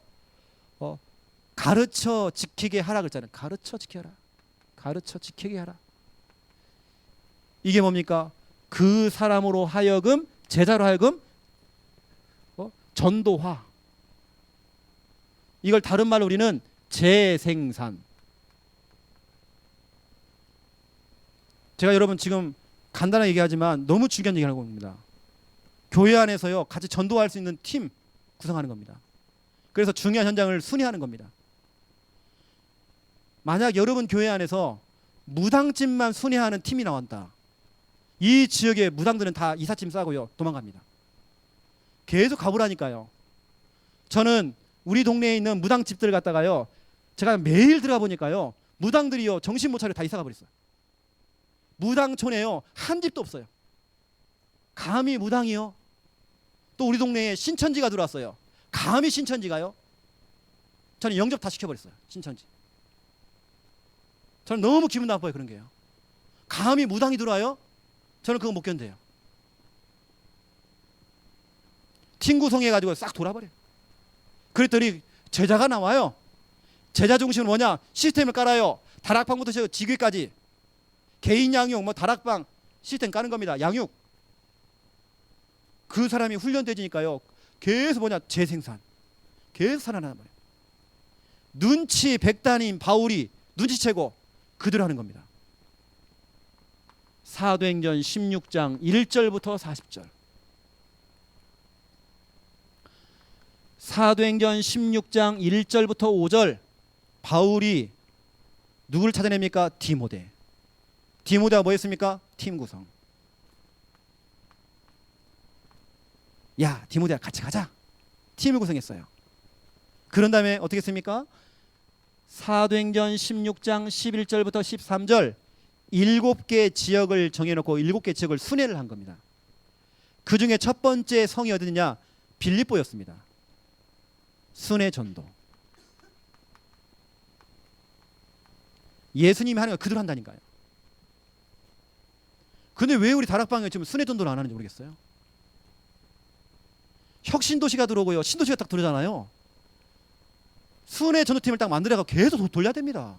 Speaker 2: 가르쳐 지키게 하라 그랬잖아요. 가르쳐 지켜라. 가르쳐 지키게 하라. 이게 뭡니까? 그 사람으로 하여금, 제자로 하여금 전도화. 이걸 다른 말로 우리는 재생산. 제가 여러분 지금 간단하게 얘기하지만 너무 중요한 얘기를 하고 있습니다. 교회 안에서요, 같이 전도할 수 있는 팀 구성하는 겁니다. 그래서 중요한 현장을 순회하는 겁니다. 만약 여러분 교회 안에서 무당집만 순회하는 팀이 나왔다, 이 지역의 무당들은 다 이삿짐 싸고요 도망갑니다. 계속 가보라니까요. 저는 우리 동네에 있는 무당집들 갔다가요, 제가 매일 들어가 보니까요, 무당들이요 정신 못 차려 다 이사가 버렸어요. 무당촌에요 한 집도 없어요. 감히 무당이요? 또 우리 동네에 신천지가 들어왔어요. 감히 신천지가요? 저는 영접 다 시켜버렸어요. 신천지. 저는 너무 기분 나빠요. 그런 게요. 감히 무당이 들어와요? 저는 그거 못 견뎌요. 팀 구성해가지고 싹 돌아버려요. 그랬더니 제자가 나와요. 제자 중심은 뭐냐? 시스템을 깔아요. 다락방부터 지교까지 개인 양육, 다락방 시스템 까는 겁니다. 양육. 그 사람이 훈련되지니까요, 계속 재생산. 계속 살아나는 거예요. 눈치 백단인 바울이 눈치채고 그대로 하는 겁니다. 사도행전 16장 1절부터 40절. 사도행전 16장 1절부터 5절. 바울이 누구를 찾아냅니까? 디모데. 디모데가 뭐 했습니까? 팀 구성. 야, 디모데야 같이 가자. 팀을 구성했어요. 그런 다음에 어떻게 했습니까? 사도행전 16장 11절부터 13절 7개 지역을 정해놓고 7개 지역을 순회를 한 겁니다. 그 중에 첫 번째 성이 어디냐? 빌립보였습니다. 순회 전도. 예수님이 하는 거 그대로 한다니까요. 근데 왜 우리 다락방에 지금 순회 전도를 안 하는지 모르겠어요. 혁신도시가 들어오고요. 신도시가 딱 들어오잖아요. 순회 전도팀을 딱 만들어서 계속 돌려야 됩니다.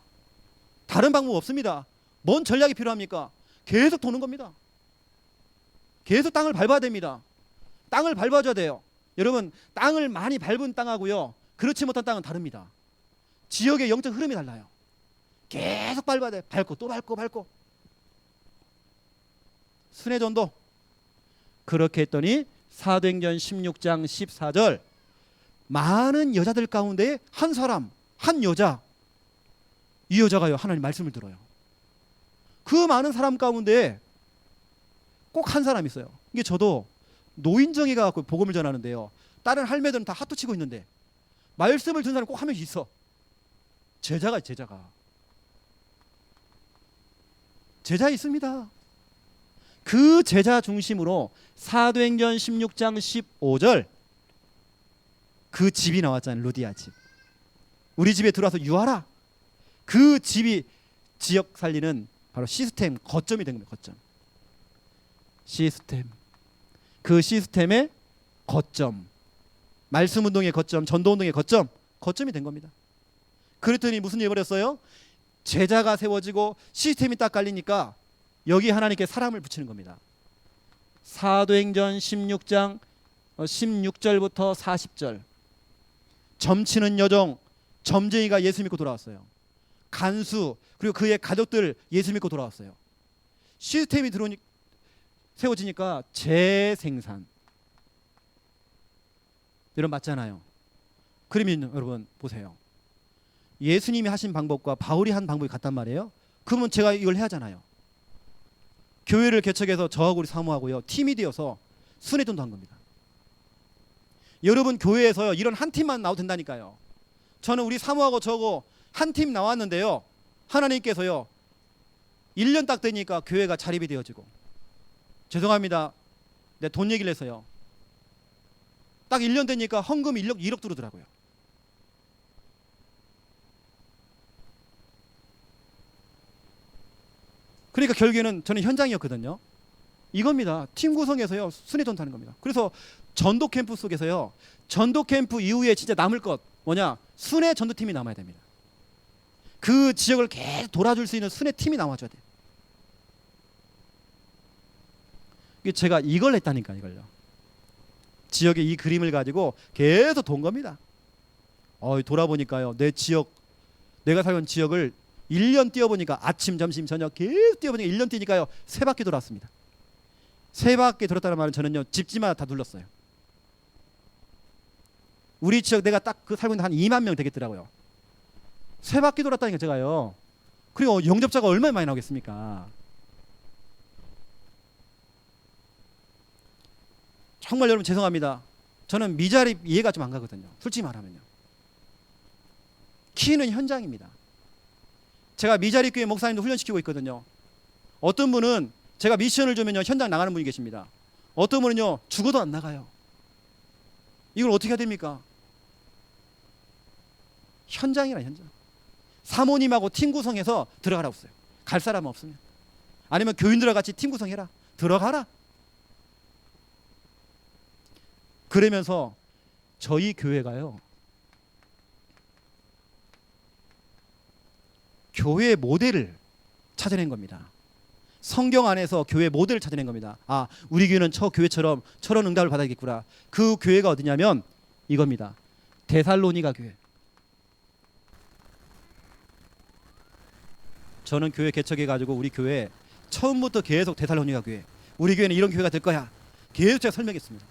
Speaker 2: 다른 방법 없습니다. 뭔 전략이 필요합니까? 계속 도는 겁니다. 계속 땅을 밟아야 됩니다. 땅을 밟아줘야 돼요. 여러분, 땅을 많이 밟은 땅하고요, 그렇지 못한 땅은 다릅니다. 지역의 영적 흐름이 달라요. 계속 밟아야 돼. 밟고 또 밟고. 순회 전도. 그렇게 했더니 사도행전 16장 14절, 많은 여자들 가운데 한 사람, 한 여자, 이 여자가요 하나님 말씀을 들어요. 그 많은 사람 가운데 꼭 한 사람 있어요. 이게 저도 노인정에 가서 복음을 전하는데요, 다른 할매들은 다 하트 치고 있는데 말씀을 듣는 사람이 꼭 한 명씩 있어. 제자가 있습니다. 그 제자 중심으로 사도행전 16장 15절, 그 집이 나왔잖아요. 루디아 집. 우리 집에 들어와서 유하라. 그 집이 지역 살리는 바로 시스템, 거점이 된 겁니다. 거점. 시스템. 그 시스템의 거점. 말씀 운동의 거점, 전도 운동의 거점, 거점이 된 겁니다. 그랬더니 무슨 일이 벌였어요? 제자가 세워지고 시스템이 딱 깔리니까 여기 하나님께 사람을 붙이는 겁니다. 사도행전 16장 16절부터 40절. 점치는 여종, 점쟁이가 예수 믿고 돌아왔어요. 간수, 그리고 그의 가족들 예수 믿고 돌아왔어요. 시스템이 세워지니까 재생산. 여러분 맞잖아요. 그러면 여러분 보세요. 예수님이 하신 방법과 바울이 한 방법이 같단 말이에요. 그러면 제가 이걸 해야 하잖아요. 교회를 개척해서 저하고 우리 사모하고요, 팀이 되어서 순회전도 한 겁니다. 여러분 교회에서요 이런 한 팀만 나와도 된다니까요. 저는 우리 사모하고 저하고 한 팀 나왔는데요, 하나님께서요 1년 딱 되니까 교회가 자립이 되어지고, 죄송합니다, 내 돈 얘기를 해서요, 딱 1년 되니까 헌금 1억 들어오더라고요. 그러니까 결국에는 저는 현장이었거든요. 이겁니다. 팀 구성에서요 순회전도 하는 겁니다. 그래서 전도 캠프 속에서요, 전도 캠프 이후에 진짜 남을 것 뭐냐? 순회 전도팀이 남아야 됩니다. 그 지역을 계속 돌아줄 수 있는 순회 팀이 남아줘야 돼요. 제가 이걸 했다니까, 이걸요. 지역의 이 그림을 가지고 계속 돈 겁니다. 돌아보니까요, 내 지역, 내가 살던 지역을 1년 뛰어보니까 아침, 점심, 저녁 계속 뛰어보니까 1년 뛰니까요 3바퀴 돌았습니다. 3바퀴 돌았다는 말은 저는요 집집마다 다 둘렀어요. 우리 지역 내가 딱 그 살고 있는 한 2만 명 되겠더라고요. 3바퀴 돌았다니까 제가요. 그리고 영접자가 얼마나 많이 나오겠습니까? 정말 여러분 죄송합니다. 저는 미자립 이해가 좀 안 가거든요. 솔직히 말하면요. 키는 현장입니다. 제가 미자립 교회 목사님도 훈련시키고 있거든요. 어떤 분은 제가 미션을 주면요 현장 나가는 분이 계십니다. 어떤 분은요 죽어도 안 나가요. 이걸 어떻게 해야 됩니까? 현장이라, 현장. 사모님하고 팀 구성해서 들어가라고 했어요. 갈 사람 없으면. 아니면 교인들과 같이 팀 구성해라. 들어가라. 그러면서 저희 교회가요 교회 모델을 찾아낸 겁니다. 성경 안에서 교회 모델을 찾아낸 겁니다. 아, 우리 교회는 저 교회처럼 저런 응답을 받아야겠구나. 그 교회가 어디냐면 이겁니다. 데살로니가 교회. 저는 교회 개척해가지고 우리 교회 처음부터 계속 데살로니가 교회, 우리 교회는 이런 교회가 될 거야, 계속 제가 설명했습니다.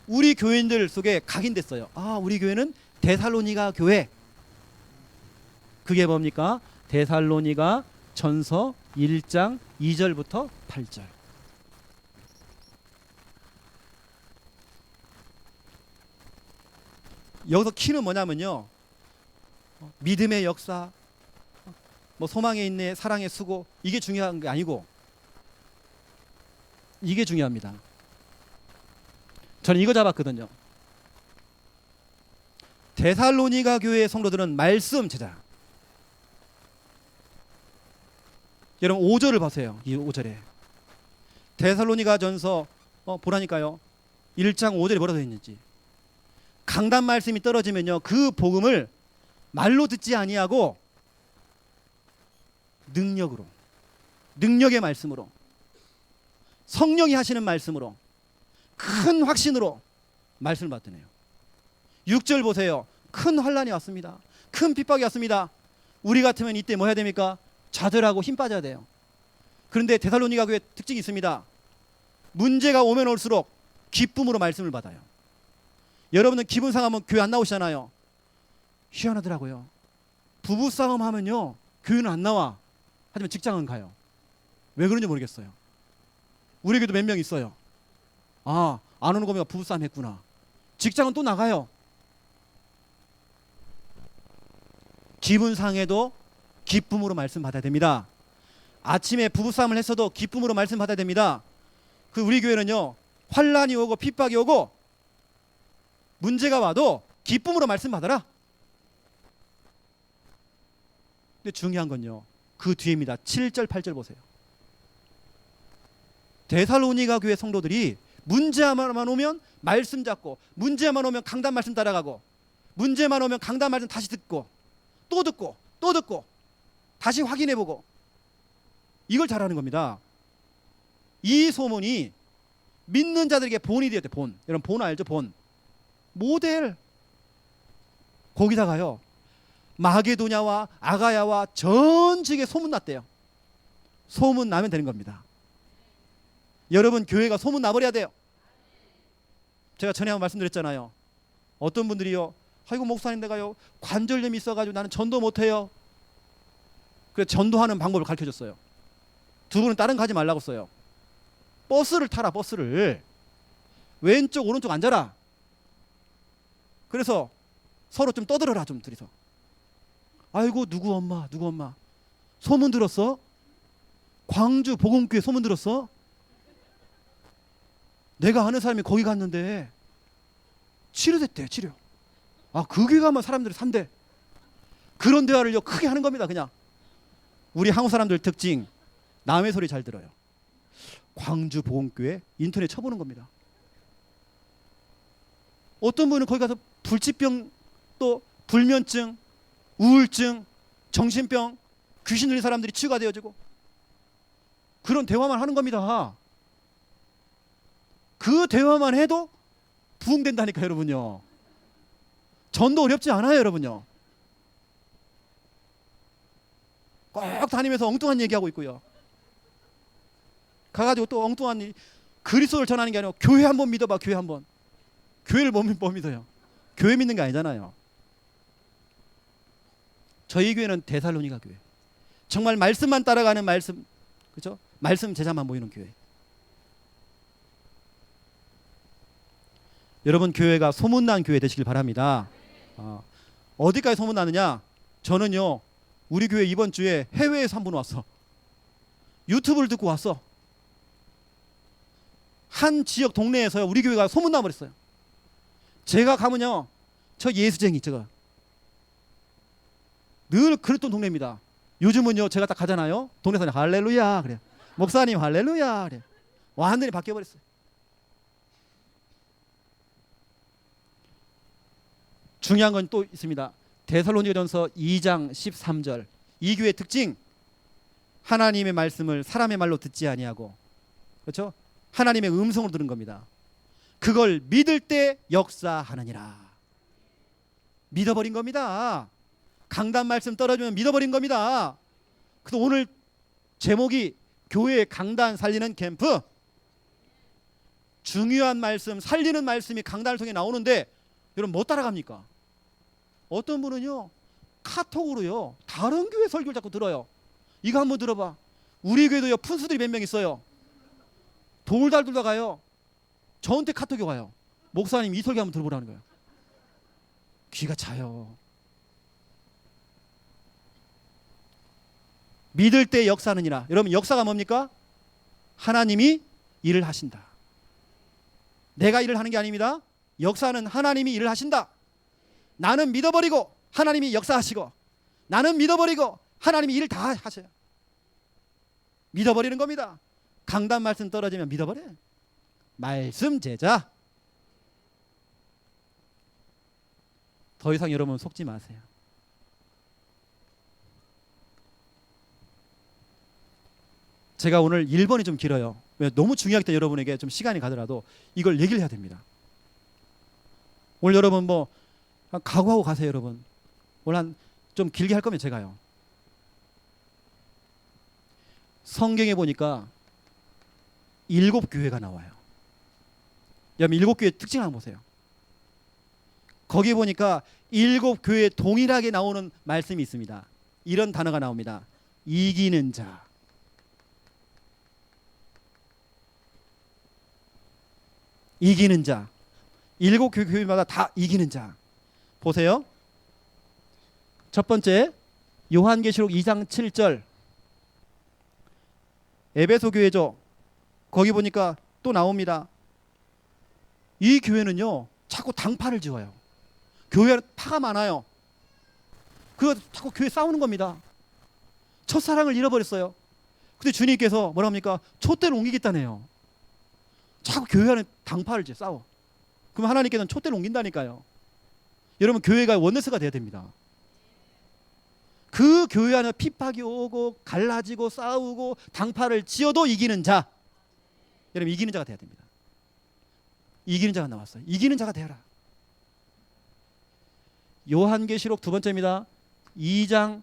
Speaker 2: 우리 교인들 속에 각인됐어요. 아, 우리 교회는 데살로니가 교회. 그게 뭡니까? 데살로니가 전서 1장 2절부터 8절. 여기서 키는 뭐냐면요, 믿음의 역사, 소망의 인내, 사랑의 수고, 이게 중요한 게 아니고 이게 중요합니다. 저는 이거 잡았거든요. 데살로니가 교회의 성도들은 말씀 제자. 여러분 5절을 보세요. 이 5절에 데살로니가전서 보라니까요. 1장 5절에 뭐라고 되어 있는지. 강단 말씀이 떨어지면요, 그 복음을 말로 듣지 아니하고 능력으로, 능력의 말씀으로, 성령이 하시는 말씀으로, 큰 확신으로 말씀을 받드네요. 6절 보세요. 큰 환란이 왔습니다. 큰 핍박이 왔습니다. 우리 같으면 이때 뭐 해야 됩니까? 좌절하고 힘 빠져야 돼요. 그런데 데살로니가 교회 특징이 있습니다. 문제가 오면 올수록 기쁨으로 말씀을 받아요. 여러분은 기분 상하면 교회 안 나오시잖아요. 희한하더라고요. 부부싸움 하면요, 교회는 안 나와. 하지만 직장은 가요. 왜 그런지 모르겠어요. 우리 교회도 몇 명 있어요. 아, 안 오는 거면 부부싸움 했구나. 직장은 또 나가요. 기분 상해도 기쁨으로 말씀 받아야 됩니다. 아침에 부부싸움을 했어도 기쁨으로 말씀 받아야 됩니다. 그 우리 교회는요, 환란이 오고 핍박이 오고 문제가 와도 기쁨으로 말씀 받아라. 근데 중요한 건요, 그 뒤입니다. 7절 8절 보세요. 데살로니가 교회 성도들이 문제만 오면 말씀 잡고, 문제만 오면 강단 말씀 따라가고, 문제만 오면 강단 말씀 다시 듣고, 또 듣고, 또 듣고, 다시 확인해보고, 이걸 잘하는 겁니다. 이 소문이 믿는 자들에게 본이 되었대. 본. 여러분 본 알죠? 본. 모델. 거기다가요, 마게도냐와 아가야와 전 지역에 소문났대요. 소문나면 되는 겁니다. 여러분 교회가 소문나버려야 돼요. 제가 전에 한번 말씀드렸잖아요. 어떤 분들이요, 아이고 목사님 내가요 관절염이 있어가지고 나는 전도 못해요. 그래서 전도하는 방법을 가르쳐줬어요. 두 분은 다른 거 하지 말라고 써요. 버스를 타라. 버스를 왼쪽 오른쪽 앉아라. 그래서 서로 좀 떠들어라. 좀 둘이서. 아이고 누구 엄마 누구 엄마 소문 들었어? 광주 복음교회 소문 들었어? 내가 아는 사람이 거기 갔는데 치료됐대. 치료. 아, 그 교회 가면 사람들이 산대. 그런 대화를요 크게 하는 겁니다. 그냥 우리 한국 사람들 특징, 남의 소리 잘 들어요. 광주 복음교회 인터넷 쳐보는 겁니다. 어떤 분은 거기 가서 불치병, 또 불면증, 우울증, 정신병, 귀신 들린 사람들이 치유가 되어지고, 그런 대화만 하는 겁니다. 그 대화만 해도 부흥된다니까 여러분요. 전도 어렵지 않아요 여러분요. 꼭 다니면서 엉뚱한 얘기하고 있고요. 가가지고 또 엉뚱한 그리스도를 전하는 게 아니고 교회 한번 믿어봐. 교회 한번. 교회를 못 믿어요. 교회 믿는 게 아니잖아요. 저희 교회는 데살로니가 교회. 정말 말씀만 따라가는 말씀, 그렇죠? 말씀 제자만 모이는 교회. 여러분 교회가 소문난 교회 되시길 바랍니다. 어디까지 소문나느냐? 저는요 우리 교회 이번 주에 해외에서 한 분 왔어. 유튜브를 듣고 왔어. 한 지역 동네에서요 우리 교회가 소문나 버렸어요. 제가 가면요 저 예수쟁이 제가 늘 그랬던 동네입니다. 요즘은요 제가 딱 가잖아요. 동네에서 할렐루야 그래. 목사님 할렐루야 그래. 완전히 바뀌어 버렸어요. 중요한 건 또 있습니다. 데살로니가전서 2장 13절. 이 교회의 특징, 하나님의 말씀을 사람의 말로 듣지 아니하고, 그렇죠? 하나님의 음성으로 들은 겁니다. 그걸 믿을 때 역사하느니라. 믿어버린 겁니다. 강단 말씀 떨어지면 믿어버린 겁니다. 그래서 오늘 제목이 교회의 강단 살리는 캠프. 중요한 말씀, 살리는 말씀이 강단을 통해 나오는데 여러분 뭐 따라갑니까? 어떤 분은요 카톡으로요 다른 교회 설교를 자꾸 들어요. 이거 한번 들어봐. 우리 교회도요 푼수들이 몇 명 있어요. 돌달 돌다가요 저한테 카톡이 와요. 목사님 이 설교 한번 들어보라는 거예요. 귀가 차요. 믿을 때 역사하느니라. 여러분 역사가 뭡니까? 하나님이 일을 하신다. 내가 일을 하는 게 아닙니다. 역사는 하나님이 일을 하신다. 나는 믿어버리고 하나님이 역사하시고, 나는 믿어버리고 하나님이 일을 다 하셔요. 믿어버리는 겁니다. 강단 말씀 떨어지면 믿어버려. 말씀 제자. 더 이상 여러분 속지 마세요. 제가 오늘 1번이 좀 길어요. 왜? 너무 중요하기 때문에 여러분에게 좀 시간이 가더라도 이걸 얘기를 해야 됩니다. 오늘 여러분 뭐 각오하고 가세요. 여러분 오늘 한 좀 길게 할 거면 제가요. 성경에 보니까 7교회가 나와요. 여러분 7교회 특징 한번 보세요. 거기 보니까 7교회 동일하게 나오는 말씀이 있습니다. 이런 단어가 나옵니다. 이기는 자. 이기는 자. 7교회마다 다 이기는 자. 보세요. 첫 번째 요한계시록 2장 7절 에베소 교회죠. 거기 보니까 또 나옵니다. 이 교회는요 자꾸 당파를 지어요. 교회는 파가 많아요. 그거 자꾸 교회 싸우는 겁니다. 첫사랑을 잃어버렸어요. 근데 주님께서 뭐라 합니까? 촛대를 옮기겠다네요. 자꾸 교회 안에 당파를 지어 싸워. 그럼 하나님께서는 촛대를 옮긴다니까요. 여러분 교회가 원네스가 돼야 됩니다. 그 교회 안에 핍박이 오고 갈라지고 싸우고 당파를 지어도 이기는 자. 여러분 이기는 자가 돼야 됩니다. 이기는 자가 나왔어요. 이기는 자가 되어라. 요한계시록 두 번째입니다. 2장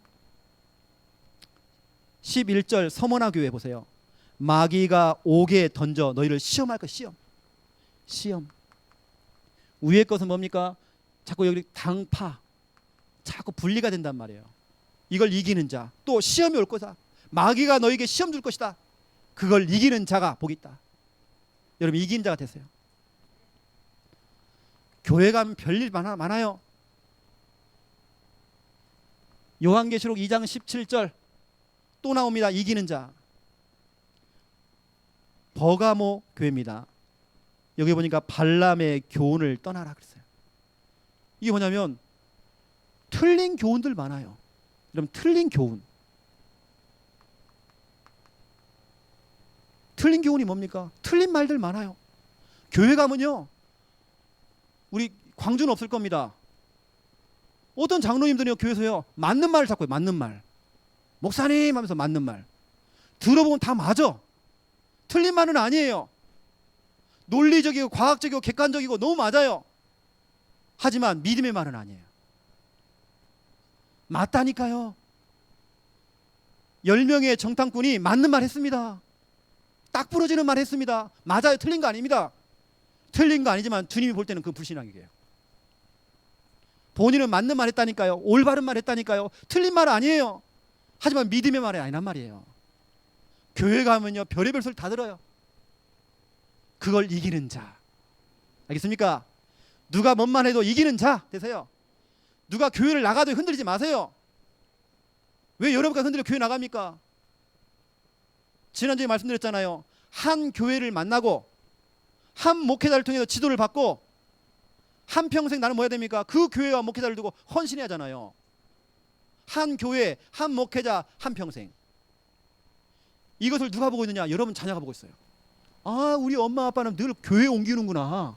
Speaker 2: 11절 서머나 교회 보세요. 마귀가 옥에 던져 너희를 시험할 것. 시험. 위의 것은 뭡니까? 자꾸 여기 당파 자꾸 분리가 된단 말이에요. 이걸 이기는 자. 또 시험이 올 거다. 마귀가 너에게 시험 줄 것이다. 그걸 이기는 자가 복이 있다. 여러분 이기는 자가 되세요. 교회 가면 별일 많아요. 요한계시록 2장 17절 또 나옵니다. 이기는 자. 버가모 교회입니다. 여기 보니까 발람의 교훈을 떠나라 그랬어요. 이게 뭐냐면 틀린 교훈들 많아요. 여러분 틀린 교훈. 틀린 교훈이 뭡니까? 틀린 말들 많아요. 교회 가면요. 우리 광주는 없을 겁니다. 어떤 장로님들이요 교회에서요 맞는 말을 자꾸 해요. 맞는 말. 목사님 하면서 맞는 말. 들어보면 다 맞아. 틀린 말은 아니에요. 논리적이고 과학적이고 객관적이고 너무 맞아요. 하지만 믿음의 말은 아니에요. 맞다니까요. 10명의 정탐꾼이 맞는 말 했습니다. 딱 부러지는 말 했습니다. 맞아요. 틀린 거 아닙니다. 틀린 거 아니지만 주님이 볼 때는 그 불신앙이에요. 본인은 맞는 말 했다니까요. 올바른 말 했다니까요. 틀린 말 아니에요. 하지만 믿음의 말이 아니란 말이에요. 교회 가면요 별의별 소리 다 들어요. 그걸 이기는 자. 알겠습니까? 누가 뭔 말 해도 이기는 자 되세요. 누가 교회를 나가도 흔들리지 마세요. 왜 여러분과 흔들려 교회 나갑니까? 지난주에 말씀드렸잖아요. 한 교회를 만나고 한 목회자를 통해서 지도를 받고 한평생 나는 뭐 해야 됩니까? 그 교회와 목회자를 두고 헌신해야 하잖아요. 한 교회, 한 목회자, 한평생. 이것을 누가 보고 있느냐? 여러분 자녀가 보고 있어요. 아, 우리 엄마 아빠는 늘 교회 옮기는구나.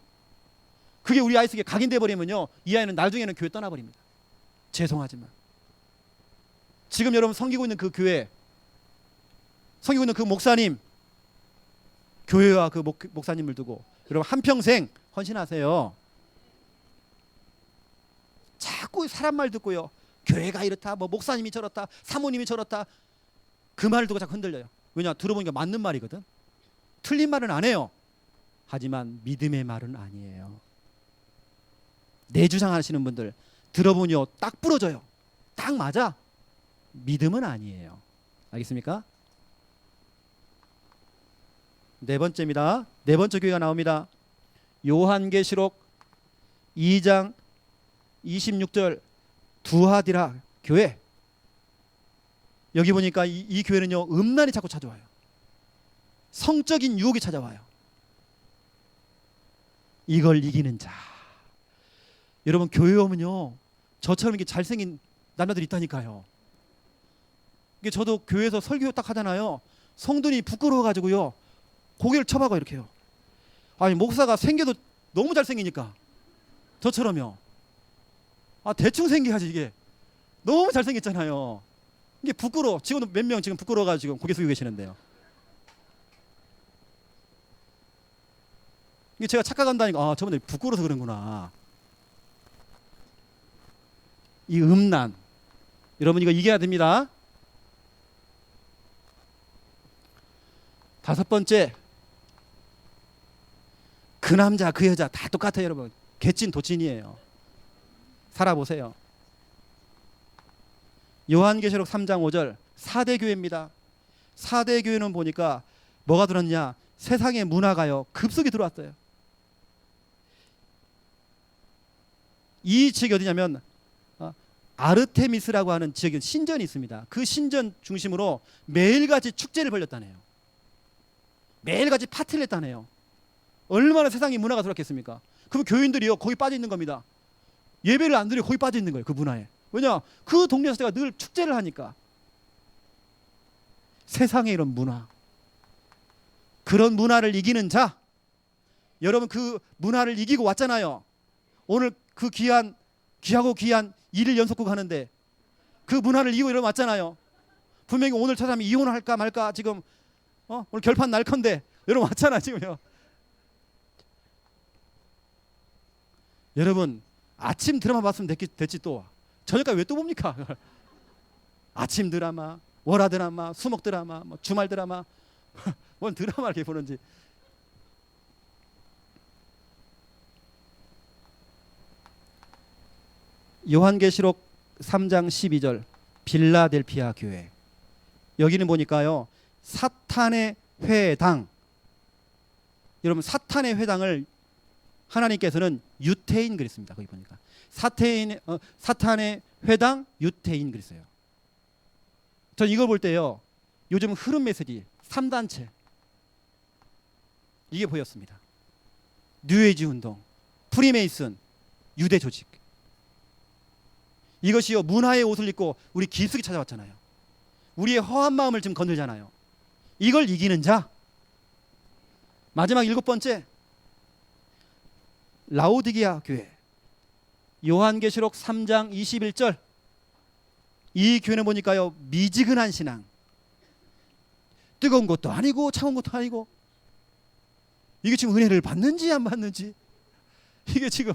Speaker 2: 그게 우리 아이 속에 각인돼 버리면요, 이 아이는 나중에는 교회 떠나버립니다. 죄송하지만 지금 여러분 섬기고 있는 그 교회, 섬기고 있는 그 목사님, 교회와 그 목사님을 두고 여러분 한평생 헌신하세요. 자꾸 사람 말 듣고요, 교회가 이렇다, 뭐 목사님이 저렇다, 사모님이 저렇다, 그 말을 두고 자꾸 흔들려요. 왜냐? 들어보니까 맞는 말이거든. 틀린 말은 안 해요. 하지만 믿음의 말은 아니에요. 내 주장하시는 분들 들어보니요 딱 부러져요. 딱 맞아. 믿음은 아니에요. 알겠습니까? 네 번째입니다. 네 번째 교회가 나옵니다. 요한계시록 2장 26절 두하디라 교회. 여기 보니까 이 교회는요 음란이 자꾸 찾아와요. 성적인 유혹이 찾아와요. 이걸 이기는 자. 여러분 교회 오면요 저처럼 이렇게 잘생긴 남자들이 있다니까요. 이게 저도 교회에서 설교 딱 하잖아요. 성도님이 부끄러워가지고요 고개를 쳐박아 이렇게요. 아니 목사가 생겨도 너무 잘생기니까 저처럼요. 아 대충 생겨야지 이게. 너무 잘생겼잖아요. 이게 부끄러워. 지금도 몇 명 지금 부끄러워가지고 지금 고개 숙이고 계시는데요. 이게 제가 착각한다니까 아 저분들 부끄러워서 그런구나. 이 음란 여러분 이거 이겨야 됩니다. 다섯 번째 그 남자 그 여자 다 똑같아요 여러분. 개찐 도찐이에요. 살아보세요. 요한계시록 3장 5절 4대 교회입니다. 4대 교회는 보니까 뭐가 들었냐 세상의 문화가요 급속히 들어왔어요. 이 지역이 어디냐면 아르테미스라고 하는 지역에 신전이 있습니다. 그 신전 중심으로 매일같이 축제를 벌였다네요. 매일같이 파티를 했다네요. 얼마나 세상의 문화가 들어왔겠습니까? 그럼 교인들이요 거기 빠져 있는 겁니다. 예배를 안 드리고 거기 빠져 있는 거예요. 그 문화에. 왜냐? 그 동네 자체가 늘 축제를 하니까. 세상에 이런 문화. 그런 문화를 이기는 자. 여러분 그 문화를 이기고 왔잖아요. 오늘 그 귀하고 귀한 1일 연속국 하는데 그 문화를 이기고 여러분 왔잖아요. 분명히 오늘 저 사람이 이혼을 할까 말까 지금 오늘 결판 날 건데 여러분 왔잖아 지금요. 여러분 아침 드라마 봤으면 됐지 또 저녁까지 왜 또 봅니까? 아침 드라마, 월화 드라마, 수목 드라마, 뭐 주말 드라마 뭔 드라마를 이렇게 보는지. 요한계시록 3장 12절 빌라델피아 교회 여기는 보니까요 사탄의 회당. 여러분 사탄의 회당을 하나님께서는 유태인 그랬습니다. 거기 보니까 사탄의 회당 유태인 그랬어요. 전 이걸 볼 때요 요즘 흐름 메시지 3단체 이게 보였습니다. 뉴에이지 운동, 프리메이슨, 유대 조직. 이것이요 문화의 옷을 입고 우리 깊숙이 찾아왔잖아요. 우리의 허한 마음을 지금 건들잖아요. 이걸 이기는 자. 마지막 7번째 라오디게아 교회 요한계시록 3장 21절 이 교회는 보니까요 미지근한 신앙. 뜨거운 것도 아니고 차가운 것도 아니고 이게 지금 은혜를 받는지 안 받는지 이게 지금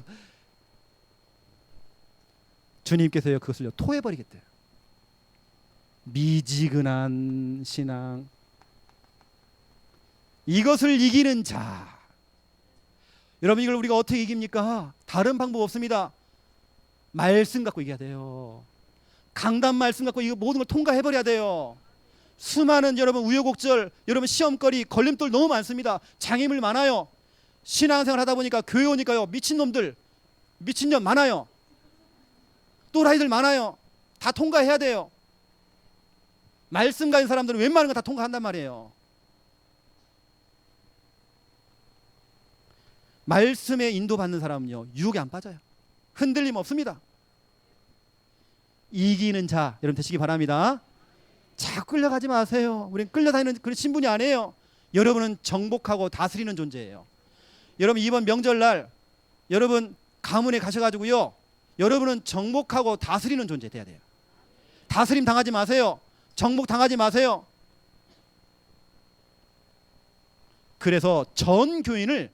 Speaker 2: 주님께서요 그것을요 토해버리겠대요. 미지근한 신앙. 이것을 이기는 자. 여러분 이걸 우리가 어떻게 이깁니까? 다른 방법 없습니다. 말씀 갖고 이겨야 돼요. 강단 말씀 갖고 이거 모든 걸 통과해버려야 돼요. 수많은 여러분 우여곡절 여러분 시험거리 걸림돌 너무 많습니다. 장애물 많아요. 신앙생활 하다 보니까 교회 오니까요 미친놈들 미친년 많아요. 또라이들 많아요. 다 통과해야 돼요. 말씀 가진 사람들은 웬만한 거 다 통과한단 말이에요. 말씀에 인도받는 사람은요 유혹에 안 빠져요. 흔들림 없습니다. 이기는 자 여러분 되시기 바랍니다. 자꾸 끌려가지 마세요. 우린 끌려다니는 그런 신분이 아니에요. 여러분은 정복하고 다스리는 존재예요. 여러분 이번 명절날 여러분 가문에 가셔가지고요 여러분은 정복하고 다스리는 존재 돼야 돼요. 다스림 당하지 마세요. 정복 당하지 마세요. 그래서 전 교인을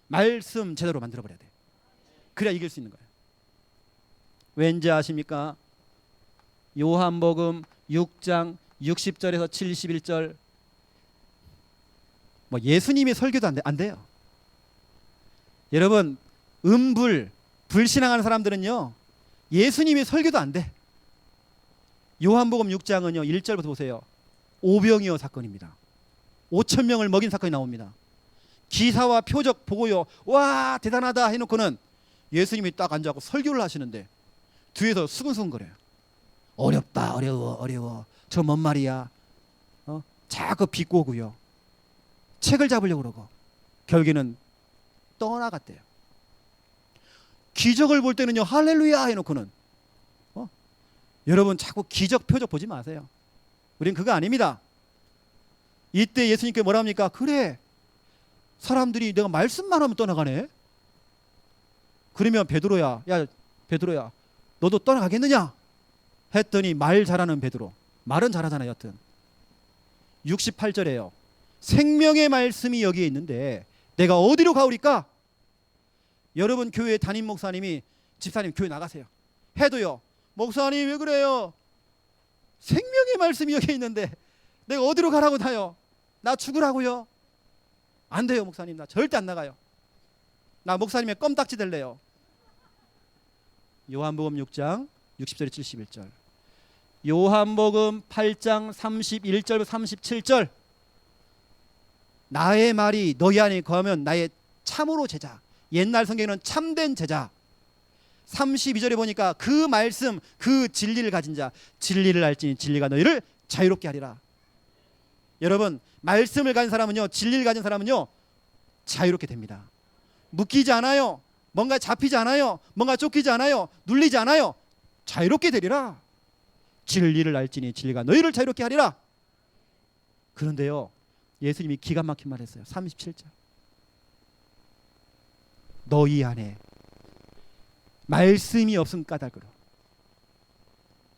Speaker 2: 말씀 제대로 만들어버려야 돼요. 그래야 이길 수 있는 거예요. 왠지 아십니까? 요한복음 6장 60절에서 71절 뭐 예수님이 설교도 안 돼요. 여러분 불신앙하는 사람들은요 예수님이 설교도 안 돼. 요한복음 6장은요 1절부터 보세요. 오병이어 사건입니다. 5천 명을 먹인 사건이 나옵니다. 기사와 표적 보고요 와 대단하다 해놓고는 예수님이 딱 앉아서 설교를 하시는데 뒤에서 수근수근거려요. 어렵다 어려워 저 뭔 말이야. 자꾸 비꼬고요 책을 잡으려고 그러고 결국에는 떠나갔대요. 기적을 볼 때는요 할렐루야 해놓고는 여러분 자꾸 기적 표적 보지 마세요. 우린 그거 아닙니다. 이때 예수님께 뭐라 합니까? 그래 사람들이 내가 말씀만 하면 떠나가네. 그러면 베드로야, 야 베드로야, 너도 떠나가겠느냐? 했더니 말 잘하는 베드로, 말은 잘하잖아요. 여튼 68절에요. 생명의 말씀이 여기에 있는데 내가 어디로 가오리까? 여러분 교회 담임 목사님이 집사님 교회 나가세요 해도요, 목사님 왜 그래요? 생명의 말씀이 여기 있는데 내가 어디로 가라고 나요? 나 죽으라고요? 안 돼요 목사님, 나 절대 안 나가요. 나 목사님의 껌딱지 될래요. 요한복음 6장 60절에 71절, 요한복음 8장 31절 37절, 나의 말이 너희 안에 거하면 나의 참으로 제자, 옛날 성경에는 참된 제자. 32절에 보니까 그 말씀 그 진리를 가진 자, 진리를 알지니 진리가 너희를 자유롭게 하리라. 여러분 말씀을 가진 사람은요, 진리를 가진 사람은요 자유롭게 됩니다. 묶이지 않아요. 뭔가 잡히지 않아요. 뭔가 쫓기지 않아요. 눌리지 않아요. 자유롭게 되리라. 진리를 알지니 진리가 너희를 자유롭게 하리라. 그런데요, 예수님이 기가 막힌 말 했어요. 37절, 너희 안에 말씀이 없음 까닭으로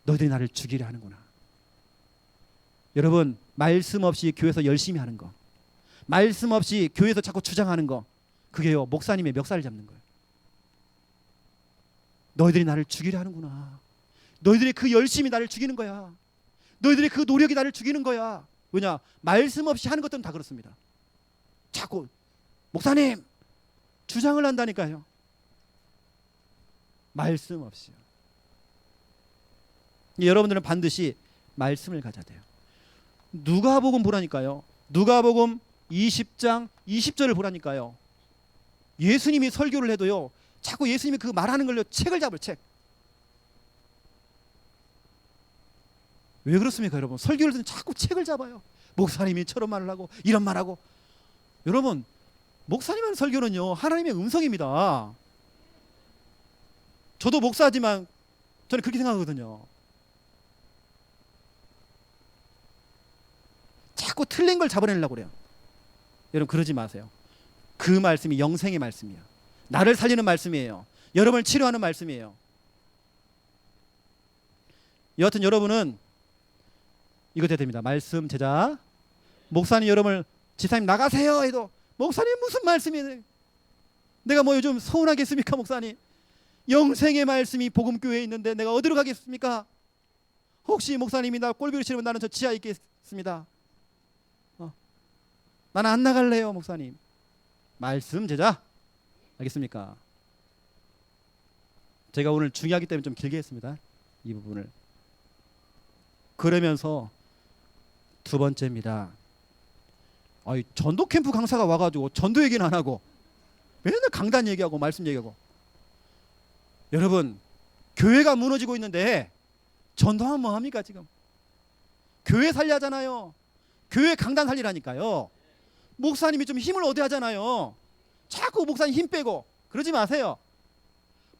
Speaker 2: 너희들이 나를 죽이려 하는구나. 여러분 말씀 없이 교회에서 열심히 하는 거, 말씀 없이 교회에서 자꾸 주장하는 거, 그게요 목사님의 멱살을 잡는 거예요. 너희들이 나를 죽이려 하는구나. 너희들이 그 열심이 나를 죽이는 거야. 너희들이 그 노력이 나를 죽이는 거야. 왜냐? 말씀 없이 하는 것들은 다 그렇습니다. 자꾸 목사님 주장을 한다니까요. 말씀 없이요. 여러분들은 반드시 말씀을 가져야 돼요. 누가복음 보라니까요. 누가복음 20장 20절을 보라니까요. 예수님이 설교를 해도요, 자꾸 예수님이 그 말하는 걸로 책을 잡을 책. 왜 그렇습니까 여러분? 설교를 듣는 자꾸 책을 잡아요. 목사님이 저런 말을 하고 이런 말하고. 여러분 목사님의 설교는요 하나님의 음성입니다. 저도 목사지만 저는 그렇게 생각하거든요. 자꾸 틀린 걸 잡아내려고 그래요. 여러분 그러지 마세요. 그 말씀이 영생의 말씀이에요. 나를 살리는 말씀이에요. 여러분을 치료하는 말씀이에요. 여하튼 여러분은 이거 돼야 됩니다. 말씀 제자. 목사님 여러분을 지사님 나가세요 해도 목사님 무슨 말씀이에요? 내가 뭐 요즘 서운하겠습니까 목사님? 영생의 말씀이 복음교회에 있는데 내가 어디로 가겠습니까? 혹시 목사님이 나 꼴보기 싫으면 나는 저 지하에 있겠습니다. 나는 안 나갈래요 목사님. 말씀 제자. 알겠습니까? 제가 오늘 중요하기 때문에 좀 길게 했습니다. 이 부분을. 그러면서 두 번째입니다. 전도 캠프 강사가 와가지고 전도 얘기는 안 하고 맨날 강단 얘기하고 말씀 얘기하고. 여러분 교회가 무너지고 있는데 전도하면 뭐합니까 지금? 교회 살리잖아요. 교회 강단 살리라니까요. 목사님이 좀 힘을 얻어야 하잖아요. 자꾸 목사님 힘 빼고 그러지 마세요.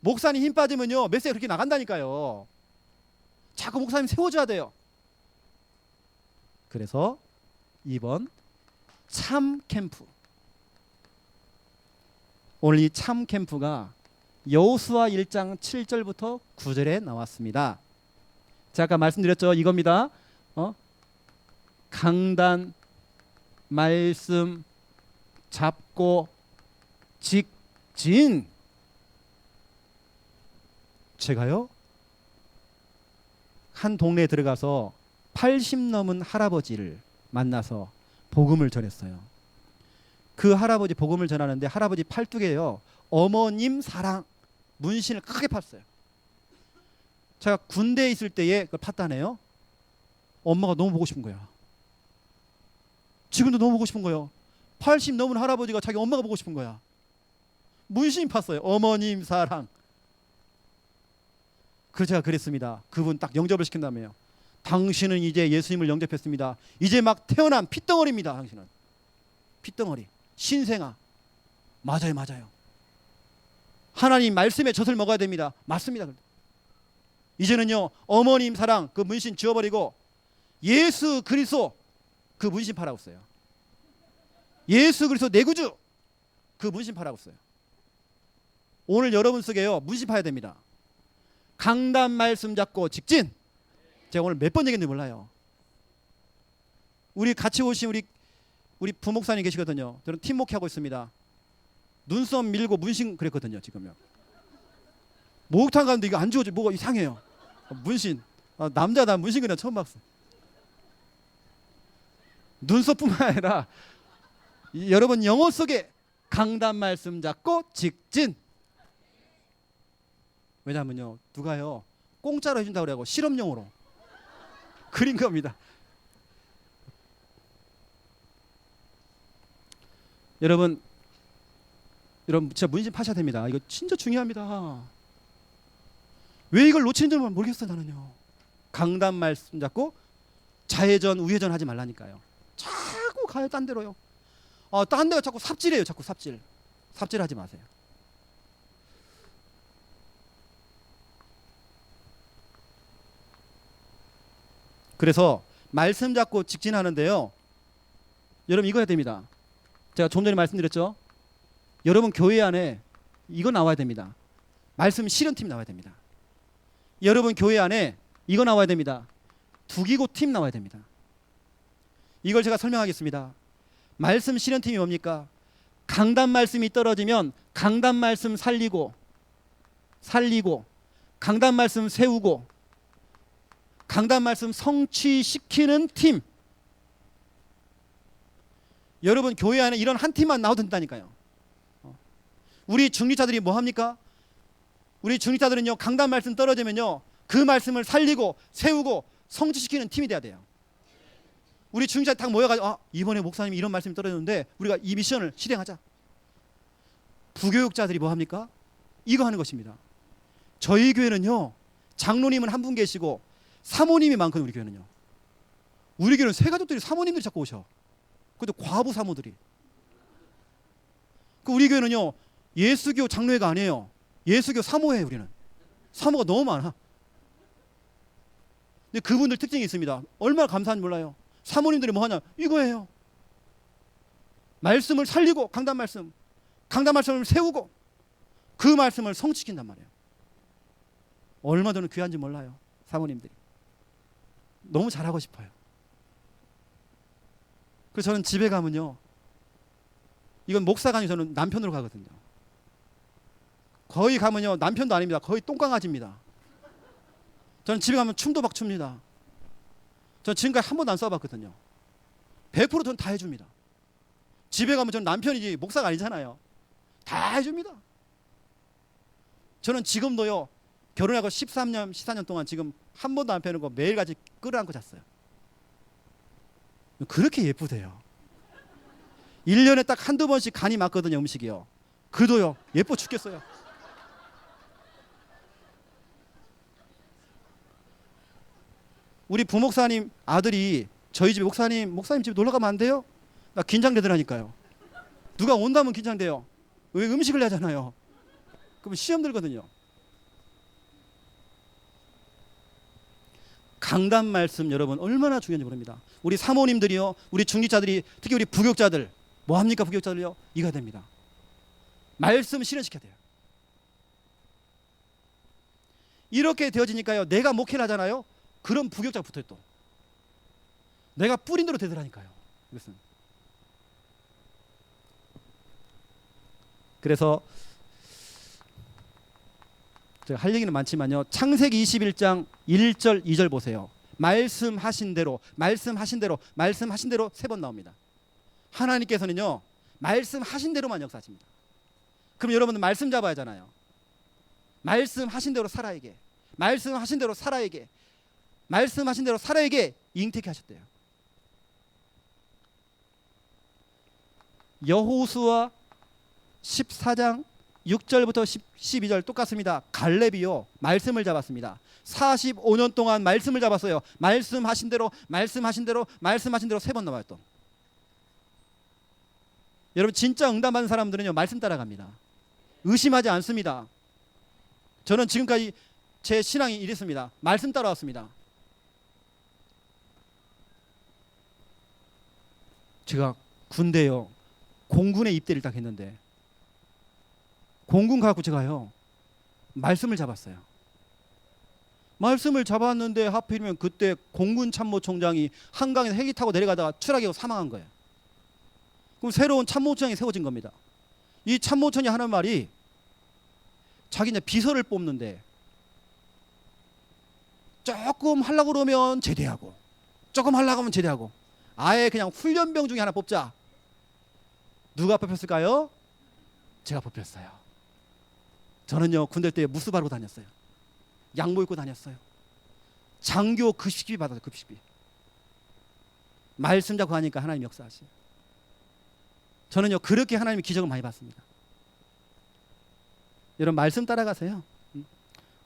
Speaker 2: 목사님 힘 빠지면요 메시지가 그렇게 나간다니까요. 자꾸 목사님 세워줘야 돼요. 그래서 2번 참 캠프. 오늘 이 참 캠프가 여호수아 1장 7절부터 9절에 나왔습니다. 제가 아까 말씀드렸죠. 이겁니다. 강단, 말씀, 잡고, 직진. 제가요 한 동네에 들어가서 80 넘은 할아버지를 만나서 복음을 전했어요. 그 할아버지 복음을 전하는데 할아버지 팔뚝에요 어머님 사랑 문신을 크게 팠어요. 제가 군대에 있을 때에 그걸 팠다네요. 엄마가 너무 보고 싶은 거야. 지금도 너무 보고 싶은 거예요. 80 넘은 할아버지가 자기 엄마가 보고 싶은 거야. 문신 팠어요. 어머님 사랑. 그래서 제가 그랬습니다. 그분 딱 영접을 시킨다며요. 당신은 이제 예수님을 영접했습니다. 이제 막 태어난 핏덩어리입니다. 당신은 핏덩어리 신생아. 맞아요 맞아요. 하나님 말씀의 젖을 먹어야 됩니다. 맞습니다. 이제는요 어머님 사랑 그 문신 지워버리고 예수 그리스도 그 문신 파라고 써요. 예수 그리스도 내 구주 그 문신파라고 써요. 오늘 여러분 속에요 문신파야 됩니다. 강단 말씀 잡고 직진. 제가 오늘 몇 번 얘기했는지 몰라요. 우리 같이 오신 우리 부목사님 계시거든요. 저는 팀 목회하고 있습니다. 눈썹 밀고 문신 그랬거든요. 지금요. 목욕탕 가는데 이거 안 지워져. 뭐가 이상해요. 문신. 남자 나 문신 그냥 처음 봤어. 눈썹뿐만 아니라 여러분 영어 속에 강단 말씀 잡고 직진. 왜냐하면요 누가요 공짜로 해준다고 그래고 실험용으로 그린 겁니다. 여러분 진짜 문신 파셔야 됩니다. 이거 진짜 중요합니다. 왜 이걸 놓치는지 모르겠어요. 나는요 강단 말씀 잡고 좌회전 우회전 하지 말라니까요. 자꾸 가요 딴 데로요. 딴 데가 자꾸 삽질해요. 자꾸 삽질하지 마세요. 그래서 말씀 잡고 직진하는데요. 여러분 이거 해야 됩니다. 제가 좀 전에 말씀드렸죠. 여러분 교회 안에 이거 나와야 됩니다. 말씀 실현팀 나와야 됩니다. 여러분 교회 안에 이거 나와야 됩니다. 두기고 팀 나와야 됩니다. 이걸 제가 설명하겠습니다. 말씀 실현팀이 뭡니까? 강단 말씀이 떨어지면 강단 말씀 살리고 강단 말씀 세우고 강단 말씀 성취시키는 팀. 여러분 교회 안에 이런 한 팀만 나와도 된다니까요. 우리 중직자들이 뭐 합니까? 우리 중직자들은요 강단 말씀 떨어지면요 그 말씀을 살리고 세우고 성취시키는 팀이 돼야 돼요. 우리 중직자 딱 모여가지고 이번에 목사님이 이런 말씀이 떨어졌는데 우리가 이 미션을 실행하자. 부교육자들이 뭐 합니까? 이거 하는 것입니다. 저희 교회는요 장로님은 한 분 계시고 사모님이 많거든요. 우리 교회는요. 우리 교회는 새 가족들이 사모님들이 자꾸 오셔. 그것도 과부 사모들이. 우리 교회는요 예수교 장로회가 아니에요. 예수교 사모회예요. 우리는 사모가 너무 많아. 근데 그분들 특징이 있습니다. 얼마나 감사한지 몰라요. 사모님들이 뭐 하냐 이거예요. 말씀을 살리고 강단 말씀을 세우고 그 말씀을 성취시킨단 말이에요. 얼마나 귀한지 몰라요. 사모님들이 너무 잘하고 싶어요. 그래서 저는 집에 가면요 이건 목사가 아니고 저는 남편으로 가거든요. 거의 가면요 남편도 아닙니다. 거의 똥강아지입니다. 저는 집에 가면 춤도 막 춥니다. 저는 지금까지 한 번도 안 써봤거든요. 100% 저는 다 해줍니다. 집에 가면 저는 남편이지 목사가 아니잖아요. 다 해줍니다. 저는 지금도요 결혼하고 13년 14년 동안 지금 한 번도 안 빼는 거 매일같이 끌어안고 잤어요. 그렇게 예쁘대요. 1년에 딱 한두 번씩 간이 맞거든요. 음식이요. 그도요 예뻐 죽겠어요. 우리 부목사님 아들이 저희 집에 목사님 집에 놀러 가면 안 돼요? 나 긴장되더라니까요. 누가 온다면 긴장돼요. 왜 음식을 하잖아요. 그러면 시험 들거든요. 강단 말씀 여러분 얼마나 중요한지 모릅니다. 우리 사모님들이요, 우리 중직자들이 특히 우리 부교육자들 뭐 합니까? 부교육자들요 이거 됩니다. 말씀 실현시켜야 돼요. 이렇게 되어지니까요 내가 목회를 하잖아요. 그런 부교육자가 붙어요. 또 내가 뿌린 대로 되더라니까요. 이것은 그래서 제가 할 얘기는 많지만요. 창세기 21장 1절 2절 보세요. 말씀하신 대로 3번 나옵니다. 하나님께서는요 말씀하신 대로만 역사하십니다. 그럼 여러분은 말씀 잡아야 하잖아요. 말씀하신 대로 사라에게 잉태케 하셨대요. 여호수아 14장 6절부터 12절 똑같습니다. 갈렙이요 말씀을 잡았습니다. 45년 동안 말씀을 잡았어요. 말씀하신 대로 3번 나와요. 또 여러분 진짜 응답받은 사람들은요 말씀 따라갑니다. 의심하지 않습니다. 저는 지금까지 제 신앙이 이랬습니다. 말씀 따라왔습니다. 제가 군대요 공군에 입대를 딱 했는데 공군 가고 제가요 말씀을 잡았어요. 말씀을 잡았는데 하필이면 그때 공군 참모총장이 한강에서 헬기 타고 내려가다가 추락하고 사망한 거예요. 그럼 새로운 참모총장이 세워진 겁니다. 이 참모총장이 하는 말이 자기 이제 비서를 뽑는데 조금 하려고 그러면 제대하고 조금 하려고 하면 제대하고 아예 그냥 훈련병 중에 하나 뽑자. 누가 뽑혔을까요? 제가 뽑혔어요. 저는요 군대 때 무스 바르고 다녔어요. 양복 입고 다녔어요. 장교 급식비 받았어요. 급식비. 말씀 잡고 하니까 하나님 역사하시요. 저는요 그렇게 하나님의 기적을 많이 봤습니다. 여러분 말씀 따라가세요.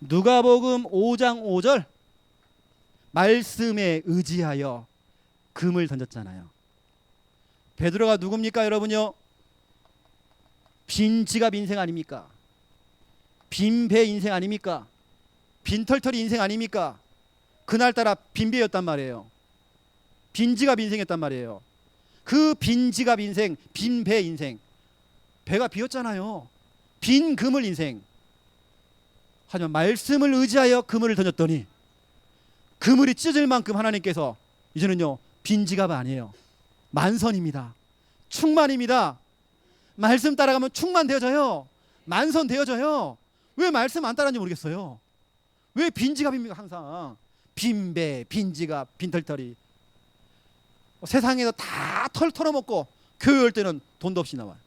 Speaker 2: 누가복음 5장 5절 말씀에 의지하여 금을 던졌잖아요. 베드로가 누굽니까 여러분요? 빈 지갑 인생 아닙니까? 빈 배 인생 아닙니까? 빈털털이 인생 아닙니까? 그날따라 빈배였단 말이에요. 빈 지갑 인생이었단 말이에요. 그 빈 지갑 인생, 빈 배 인생, 배가 비었잖아요. 빈 그물 인생. 하지만 말씀을 의지하여 그물을 던졌더니 그물이 찢어질 만큼 하나님께서 이제는요 빈 지갑 아니에요. 만선입니다. 충만입니다. 말씀 따라가면 충만되어져요. 만선되어져요. 왜 말씀 안 따라하는지 모르겠어요. 왜 빈지갑입니까? 항상 빈배, 빈지갑, 빈털털이. 세상에서 다 털어먹고 교회 올 때는 돈도 없이 나와요.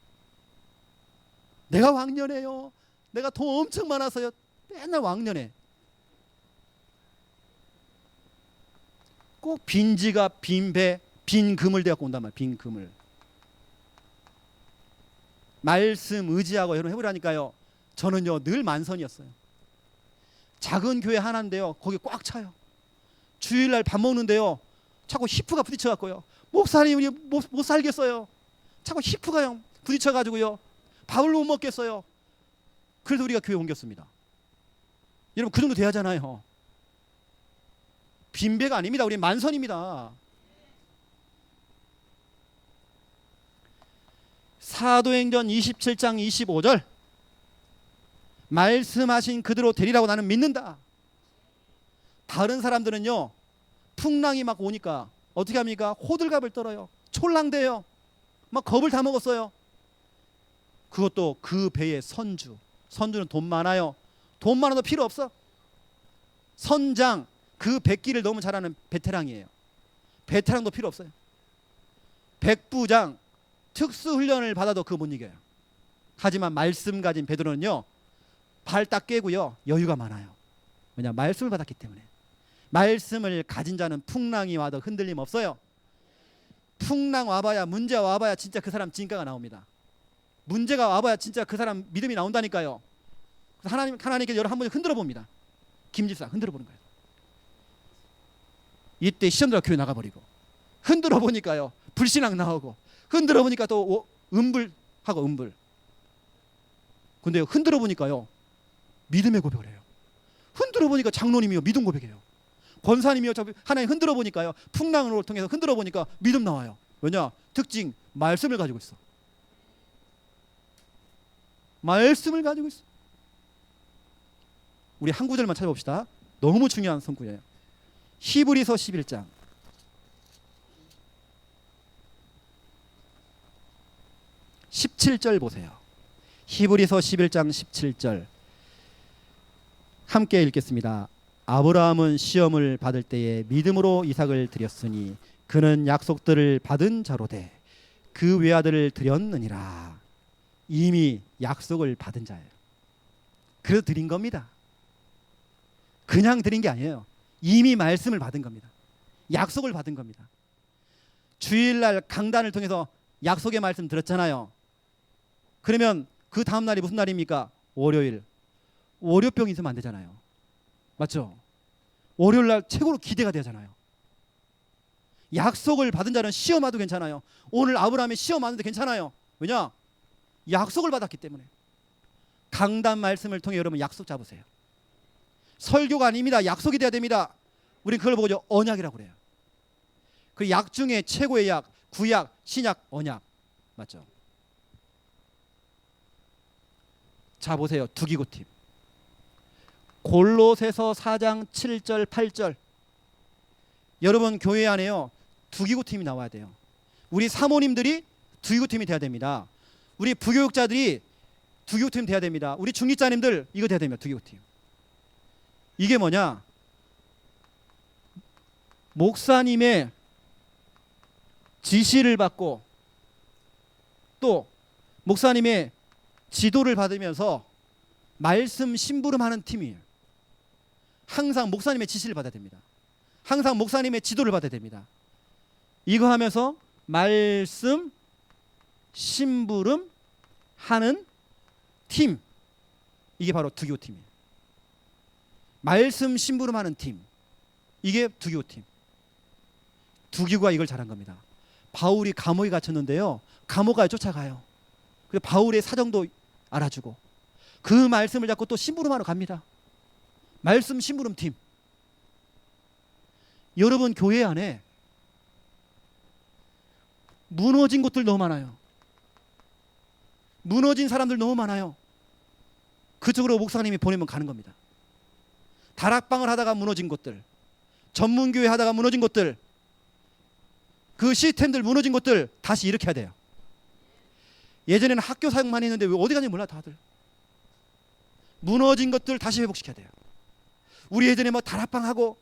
Speaker 2: 내가 왕년해요. 내가 돈 엄청 많아서요. 맨날 왕년해. 꼭 빈지갑, 빈배, 빈금을 대갖고 온단 말이에요. 빈금을. 말씀 의지하고 여러분 해보라니까요. 저는요 늘 만선이었어요. 작은 교회 하나인데요 거기 꽉 차요. 주일날 밥 먹는데요 자꾸 히프가 부딪혀갖고요 목사님 못 살겠어요. 자꾸 히프가 부딪혀가지고요 밥을 못 먹겠어요. 그래서 우리가 교회 옮겼습니다. 여러분 그 정도 돼야 하잖아요. 빈배가 아닙니다. 우리 만선입니다. 사도행전 27장 25절 말씀하신 그대로 되리라고 나는 믿는다. 다른 사람들은요 풍랑이 막 오니까 어떻게 합니까? 호들갑을 떨어요. 촐랑대요. 막 겁을 다 먹었어요. 그것도 그 배의 선주. 선주는 돈 많아요. 돈 많아도 필요 없어. 선장 그 백기를 너무 잘하는 베테랑이에요. 베테랑도 필요 없어요. 백부장 특수훈련을 받아도 그거 못 이겨요. 하지만 말씀 가진 베드로는요 발 딱 깨고요 여유가 많아요. 왜냐 말씀을 받았기 때문에. 말씀을 가진 자는 풍랑이 와도 흔들림 없어요. 풍랑 와봐야 문제 와봐야 진짜 그 사람 진가가 나옵니다. 문제가 와봐야 진짜 그 사람 믿음이 나온다니까요. 하나님께서 여러분 한 번 흔들어 봅니다. 김집사 흔들어 보는 거예요. 이때 시험 들어 교회 나가버리고 흔들어 보니까요 불신앙 나오고 흔들어 보니까 또 음불하고 음불. 근데 흔들어 보니까요 믿음의 고백을 해요. 흔들어 보니까 장로님이요 믿음 고백해요. 권사님이요 하나님 흔들어 보니까요 풍랑을 통해서 흔들어 보니까 믿음 나와요. 왜냐? 특징 말씀을 가지고 있어. 말씀을 가지고 있어. 우리 한 구절만 찾아봅시다. 너무 중요한 성구예요. 히브리서 11장 17절 보세요. 히브리서 11장 17절 함께 읽겠습니다. 아브라함은 시험을 받을 때에 믿음으로 이삭을 드렸으니 그는 약속들을 받은 자로되 그 외아들을 드렸느니라. 이미 약속을 받은 자예요. 그래서 드린 겁니다. 그냥 드린 게 아니에요. 이미 말씀을 받은 겁니다. 약속을 받은 겁니다. 주일날 강단을 통해서 약속의 말씀 들었잖아요. 그러면 그 다음 날이 무슨 날입니까? 월요일. 월요병 있으면 안 되잖아요. 맞죠? 월요일 날 최고로 기대가 되잖아요. 약속을 받은 자는 시험 와도 괜찮아요. 오늘 아브라함이 시험 왔는데 괜찮아요. 왜냐? 약속을 받았기 때문에. 강단 말씀을 통해 여러분 약속 잡으세요. 설교가 아닙니다. 약속이 돼야 됩니다. 우린 그걸 보고 언약이라고 그래요. 그 약 중에 최고의 약, 구약, 신약, 언약. 맞죠? 자 보세요. 두기고팀. 골로새서 4장 7절 8절. 여러분 교회 안에요. 두기고팀이 나와야 돼요. 우리 사모님들이 두기고팀이 돼야 됩니다. 우리 부교육자들이 두기고팀 돼야 됩니다. 우리 중직자님들 이거 돼야 됩니다. 두기고팀. 이게 뭐냐? 목사님의 지시를 받고 또 목사님의 지도를 받으면서 말씀 심부름하는 팀이에요. 항상 목사님의 지시를 받아야 됩니다. 항상 목사님의 지도를 받아야 됩니다. 이거 하면서 말씀 심부름 하는 팀, 이게 바로 두기호팀이에요. 말씀 심부름하는 팀, 이게 두기호팀. 두기호가 이걸 잘한 겁니다. 바울이 감옥에 갇혔는데요, 감옥까지 쫓아가요. 그리고 바울의 사정도 알아주고 그 말씀을 잡고 또 심부름하러 갑니다. 말씀 심부름 팀. 여러분 교회 안에 무너진 곳들 너무 많아요. 무너진 사람들 너무 많아요. 그쪽으로 목사님이 보내면 가는 겁니다. 다락방을 하다가 무너진 곳들, 전문교회 하다가 무너진 곳들, 그 시스템들 무너진 곳들 다시 일으켜야 돼요. 예전에는 학교 사역만 했는데 왜 어디 갔는지 몰라 다들. 무너진 것들 다시 회복시켜야 돼요. 우리 예전에 뭐 다락방 하고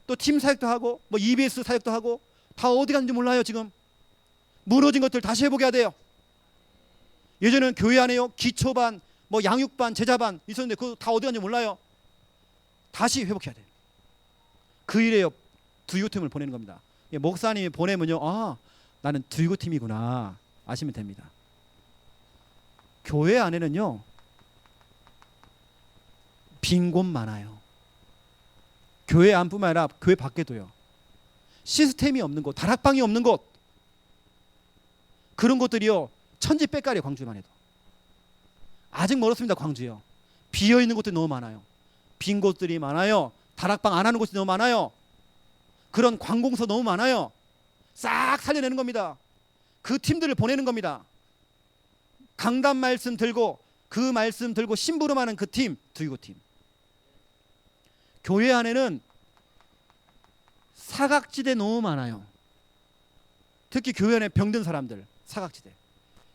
Speaker 2: 또 팀 사역도 하고 뭐 EBS 사역도 하고 다 어디 갔는지 몰라요. 지금 무너진 것들 다시 회복해야 돼요. 예전에는 교회 안에요 기초반 뭐 양육반 제자반 있었는데 그거 다 어디 갔는지 몰라요. 다시 회복해야 돼요. 그 일에요 두유팀을 보내는 겁니다. 목사님이 보내면요, 아 나는 두유팀이구나 아시면 됩니다. 교회 안에는요 빈 곳 많아요. 교회 안뿐만 아니라 교회 밖에도요. 시스템이 없는 곳, 다락방이 없는 곳, 그런 곳들이요 천지백갈이에요. 광주만 해도 아직 멀었습니다. 광주요. 비어있는 곳들이 너무 많아요. 빈 곳들이 많아요. 다락방 안 하는 곳이 너무 많아요. 그런 관공서 너무 많아요. 싹 살려내는 겁니다. 그 팀들을 보내는 겁니다. 강단 말씀 들고 그 말씀 들고 심부름하는 그 팀, 두유고팀. 교회 안에는 사각지대 너무 많아요. 특히 교회 안에 병든 사람들, 사각지대.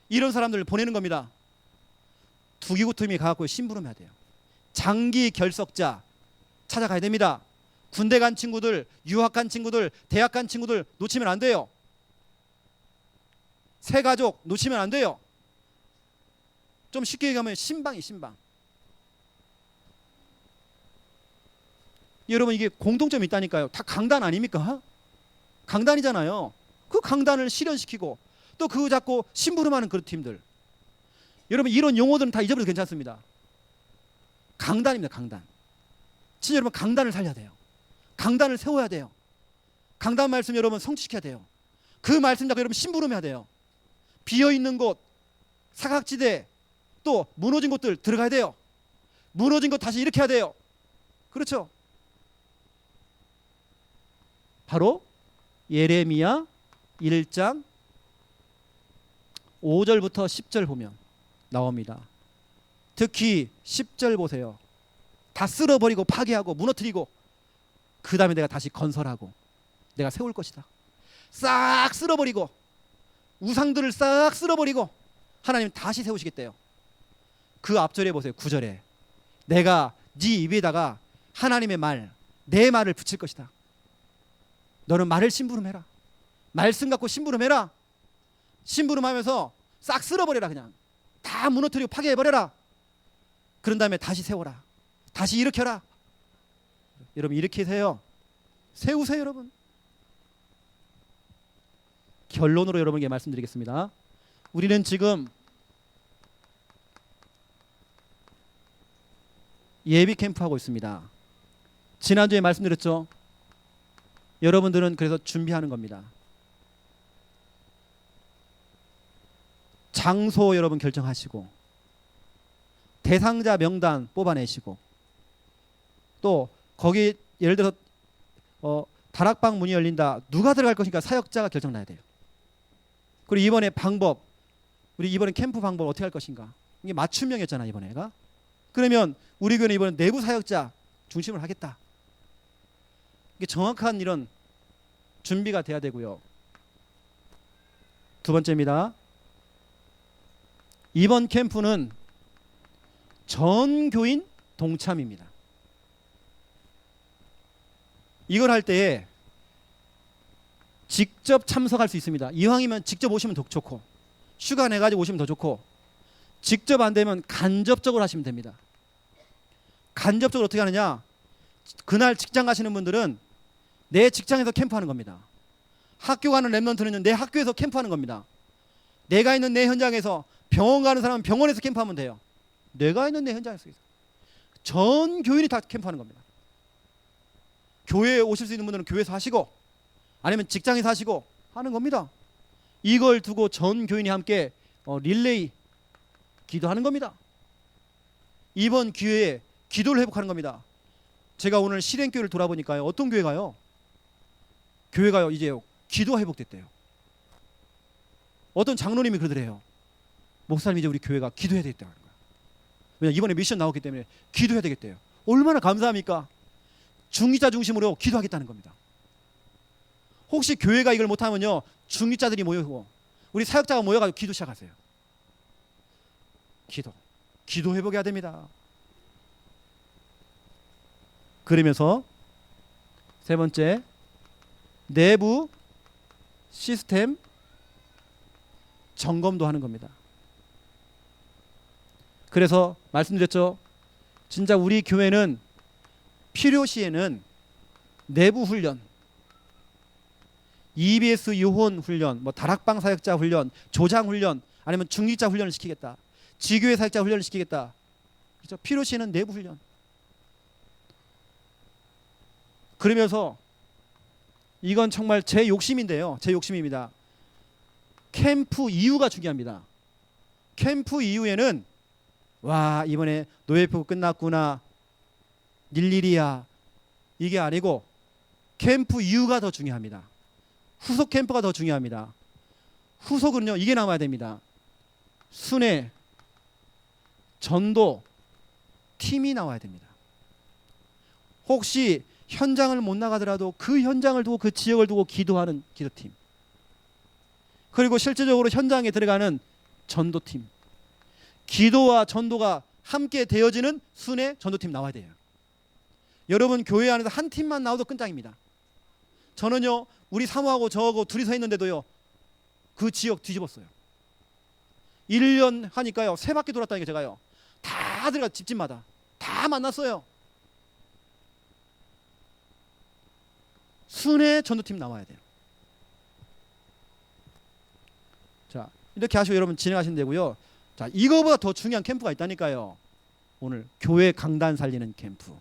Speaker 2: 이런 사람들을 보내는 겁니다. 두기고팀이 가갖고 심부름해야 돼요. 장기 결석자 찾아가야 됩니다. 군대 간 친구들, 유학 간 친구들, 대학 간 친구들 놓치면 안 돼요. 새 가족 놓치면 안 돼요. 좀 쉽게 얘기하면 신방이 신방. 여러분 이게 공통점이 있다니까요. 다 강단 아닙니까? 강단이잖아요. 그 강단을 실현시키고 또 그거 잡고 심부름하는 그런 팀들. 여러분 이런 용어들은 다 잊어버려도 괜찮습니다. 강단입니다. 강단. 진짜 여러분 강단을 살려야 돼요. 강단을 세워야 돼요. 강단 말씀 여러분 성취시켜야 돼요. 그 말씀 잡고 여러분 심부름해야 돼요. 비어있는 곳, 사각지대, 또 무너진 곳들 들어가야 돼요. 무너진 곳 다시 일으켜야 돼요. 그렇죠? 바로 예레미야 1장 5절부터 10절 보면 나옵니다. 특히 10절 보세요. 다 쓸어버리고 파괴하고 무너뜨리고 그 다음에 내가 다시 건설하고 내가 세울 것이다. 싹 쓸어버리고 우상들을 싹 쓸어버리고 하나님 다시 세우시겠대요. 그 앞절에 보세요. 9절에 내가 네 입에다가 하나님의 말, 내 말을 붙일 것이다. 너는 말을 심부름해라. 말씀 갖고 심부름해라. 심부름하면서 싹 쓸어버려라. 그냥 다 무너뜨리고 파괴해버려라. 그런 다음에 다시 세워라. 다시 일으켜라. 여러분 일으키세요. 세우세요 여러분. 결론으로 여러분에게 말씀드리겠습니다. 우리는 지금 예비 캠프 하고 있습니다. 지난주에 말씀드렸죠. 여러분들은 그래서 준비하는 겁니다. 장소 여러분 결정하시고 대상자 명단 뽑아내시고 또 거기 예를 들어서 다락방 문이 열린다. 누가 들어갈 것인가 사역자가 결정나야 돼요. 그리고 이번에 방법, 우리 이번에 캠프 방법 어떻게 할 것인가. 이게 맞춤형이었잖아 이번에가. 그러면 우리 교회는 이번에 내부 사역자 중심을 하겠다. 이게 정확한 이런 준비가 돼야 되고요. 두 번째입니다. 이번 캠프는 전 교인 동참입니다. 이걸 할 때에 직접 참석할 수 있습니다. 이왕이면 직접 오시면 더 좋고, 휴가 내가지고 오시면 더 좋고, 직접 안 되면 간접적으로 하시면 됩니다. 간접적으로 어떻게 하느냐? 그날 직장 가시는 분들은 내 직장에서 캠프하는 겁니다. 학교 가는 랩런트는 내 학교에서 캠프하는 겁니다. 내가 있는 내 현장에서, 병원 가는 사람은 병원에서 캠프하면 돼요. 내가 있는 내 현장에서 전 교인이 다 캠프하는 겁니다. 교회에 오실 수 있는 분들은 교회에서 하시고, 아니면 직장에서 하시고 하는 겁니다. 이걸 두고 전 교인이 함께 릴레이 기도하는 겁니다. 이번 기회에 기도를 회복하는 겁니다. 제가 오늘 실행교회를 돌아보니까요, 어떤 교회가요? 교회가요 이제 기도가 회복됐대요. 어떤 장로님이 그러더래요. 목사님, 이제 우리 교회가 기도해야 되겠다는 거야. 왜냐, 이번에 미션 나왔기 때문에 기도해야 되겠대요. 얼마나 감사합니까? 중직자 중심으로 기도하겠다는 겁니다. 혹시 교회가 이걸 못하면요, 중직자들이 모여고 우리 사역자가 모여가지고 기도 시작하세요. 기도 회복해야 됩니다. 그러면서 세 번째, 내부 시스템 점검도 하는 겁니다. 그래서 말씀드렸죠. 진짜 우리 교회는 필요시에는 내부 훈련, EBS 요혼 훈련, 뭐 다락방 사역자 훈련, 조장 훈련, 아니면 중직자 훈련을 시키겠다. 지교회 사역자 훈련을 시키겠다. 그렇죠? 필요시에는 내부 훈련. 그러면서 이건 정말 제 욕심인데요. 제 욕심입니다. 캠프 이후가 중요합니다. 캠프 이후에는 와, 이번에 노예프 끝났구나, 일일이야, 이게 아니고 캠프 이후가 더 중요합니다. 후속 캠프가 더 중요합니다. 후속은요, 이게 남아야 됩니다. 순회, 전도, 팀이 나와야 됩니다. 혹시 현장을 못 나가더라도 그 현장을 두고, 그 지역을 두고 기도하는 기도팀, 그리고 실제적으로 현장에 들어가는 전도팀, 기도와 전도가 함께 되어지는 순회 전도팀 나와야 돼요. 여러분, 교회 안에서 한 팀만 나와도 끝장입니다. 저는요, 우리 사모하고 저하고 둘이 서 있는데도요, 그 지역 뒤집었어요. 1년 하니까요, 3바퀴 돌았다니까. 제가요, 다 들어가, 집집마다 다 만났어요. 순회 전도팀 나와야 돼요. 자, 이렇게 하시고 여러분 진행하시면 되고요. 자, 이거보다 더 중요한 캠프가 있다니까요. 오늘 교회 강단 살리는 캠프.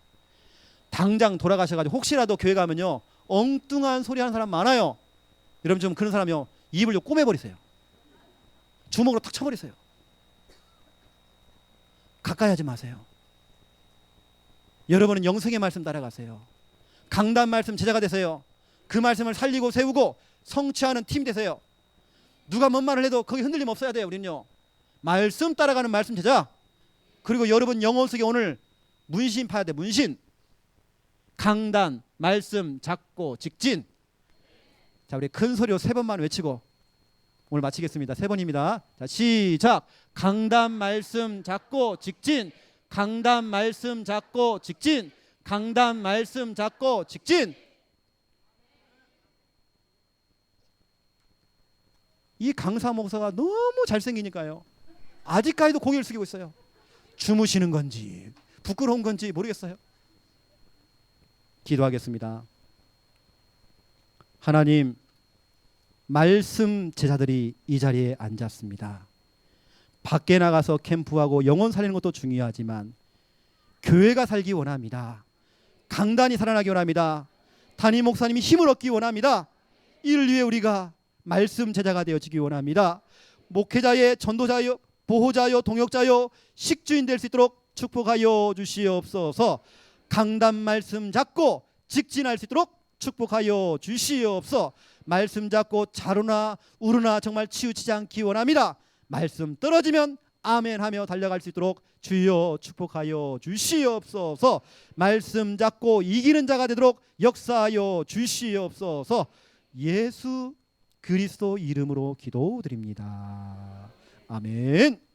Speaker 2: 당장 돌아가셔가지고 혹시라도 교회 가면요, 엉뚱한 소리 하는 사람 많아요. 여러분 좀 그런 사람이요, 입을 좀 꼬매버리세요. 주먹으로 탁 쳐버리세요. 가까이 하지 마세요. 여러분은 영성의 말씀 따라가세요. 강단 말씀 제자가 되세요. 그 말씀을 살리고 세우고 성취하는 팀 되세요. 누가 뭔 말을 해도 거기 흔들림 없어야 돼요. 우리는요, 말씀 따라가는 말씀 제자. 그리고 여러분 영혼 속에 오늘 문신 파야 돼. 문신. 강단, 말씀, 작고, 직진. 자, 우리 큰 소리로 3번만 외치고 오늘 마치겠습니다. 3번입니다. 자, 시작. 강단, 말씀, 작고, 직진. 강단, 말씀, 작고, 직진. 강단, 말씀, 작고, 직진. 이 강사 목사가 너무 잘생기니까요, 아직까지도 고개를 숙이고 있어요. 주무시는 건지 부끄러운 건지 모르겠어요. 기도하겠습니다. 하나님, 말씀 제자들이 이 자리에 앉았습니다. 밖에 나가서 캠프하고 영혼 살리는 것도 중요하지만 교회가 살기 원합니다. 강단이 살아나기 원합니다. 담임 목사님이 힘을 얻기 원합니다. 이를 위해 우리가 말씀 제자가 되어지기 원합니다. 목회자의 전도자요, 보호자요, 동역자요, 식주인 될 수 있도록 축복하여 주시옵소서. 강단 말씀 잡고 직진할 수 있도록 축복하여 주시옵소서. 말씀 잡고 자루나 우르나 정말 치우치지 않기 원합니다. 말씀 떨어지면 아멘 하며 달려갈 수 있도록 주여 축복하여 주시옵소서. 말씀 잡고 이기는 자가 되도록 역사하여 주시옵소서. 예수 그리스도 이름으로 기도드립니다. 아멘.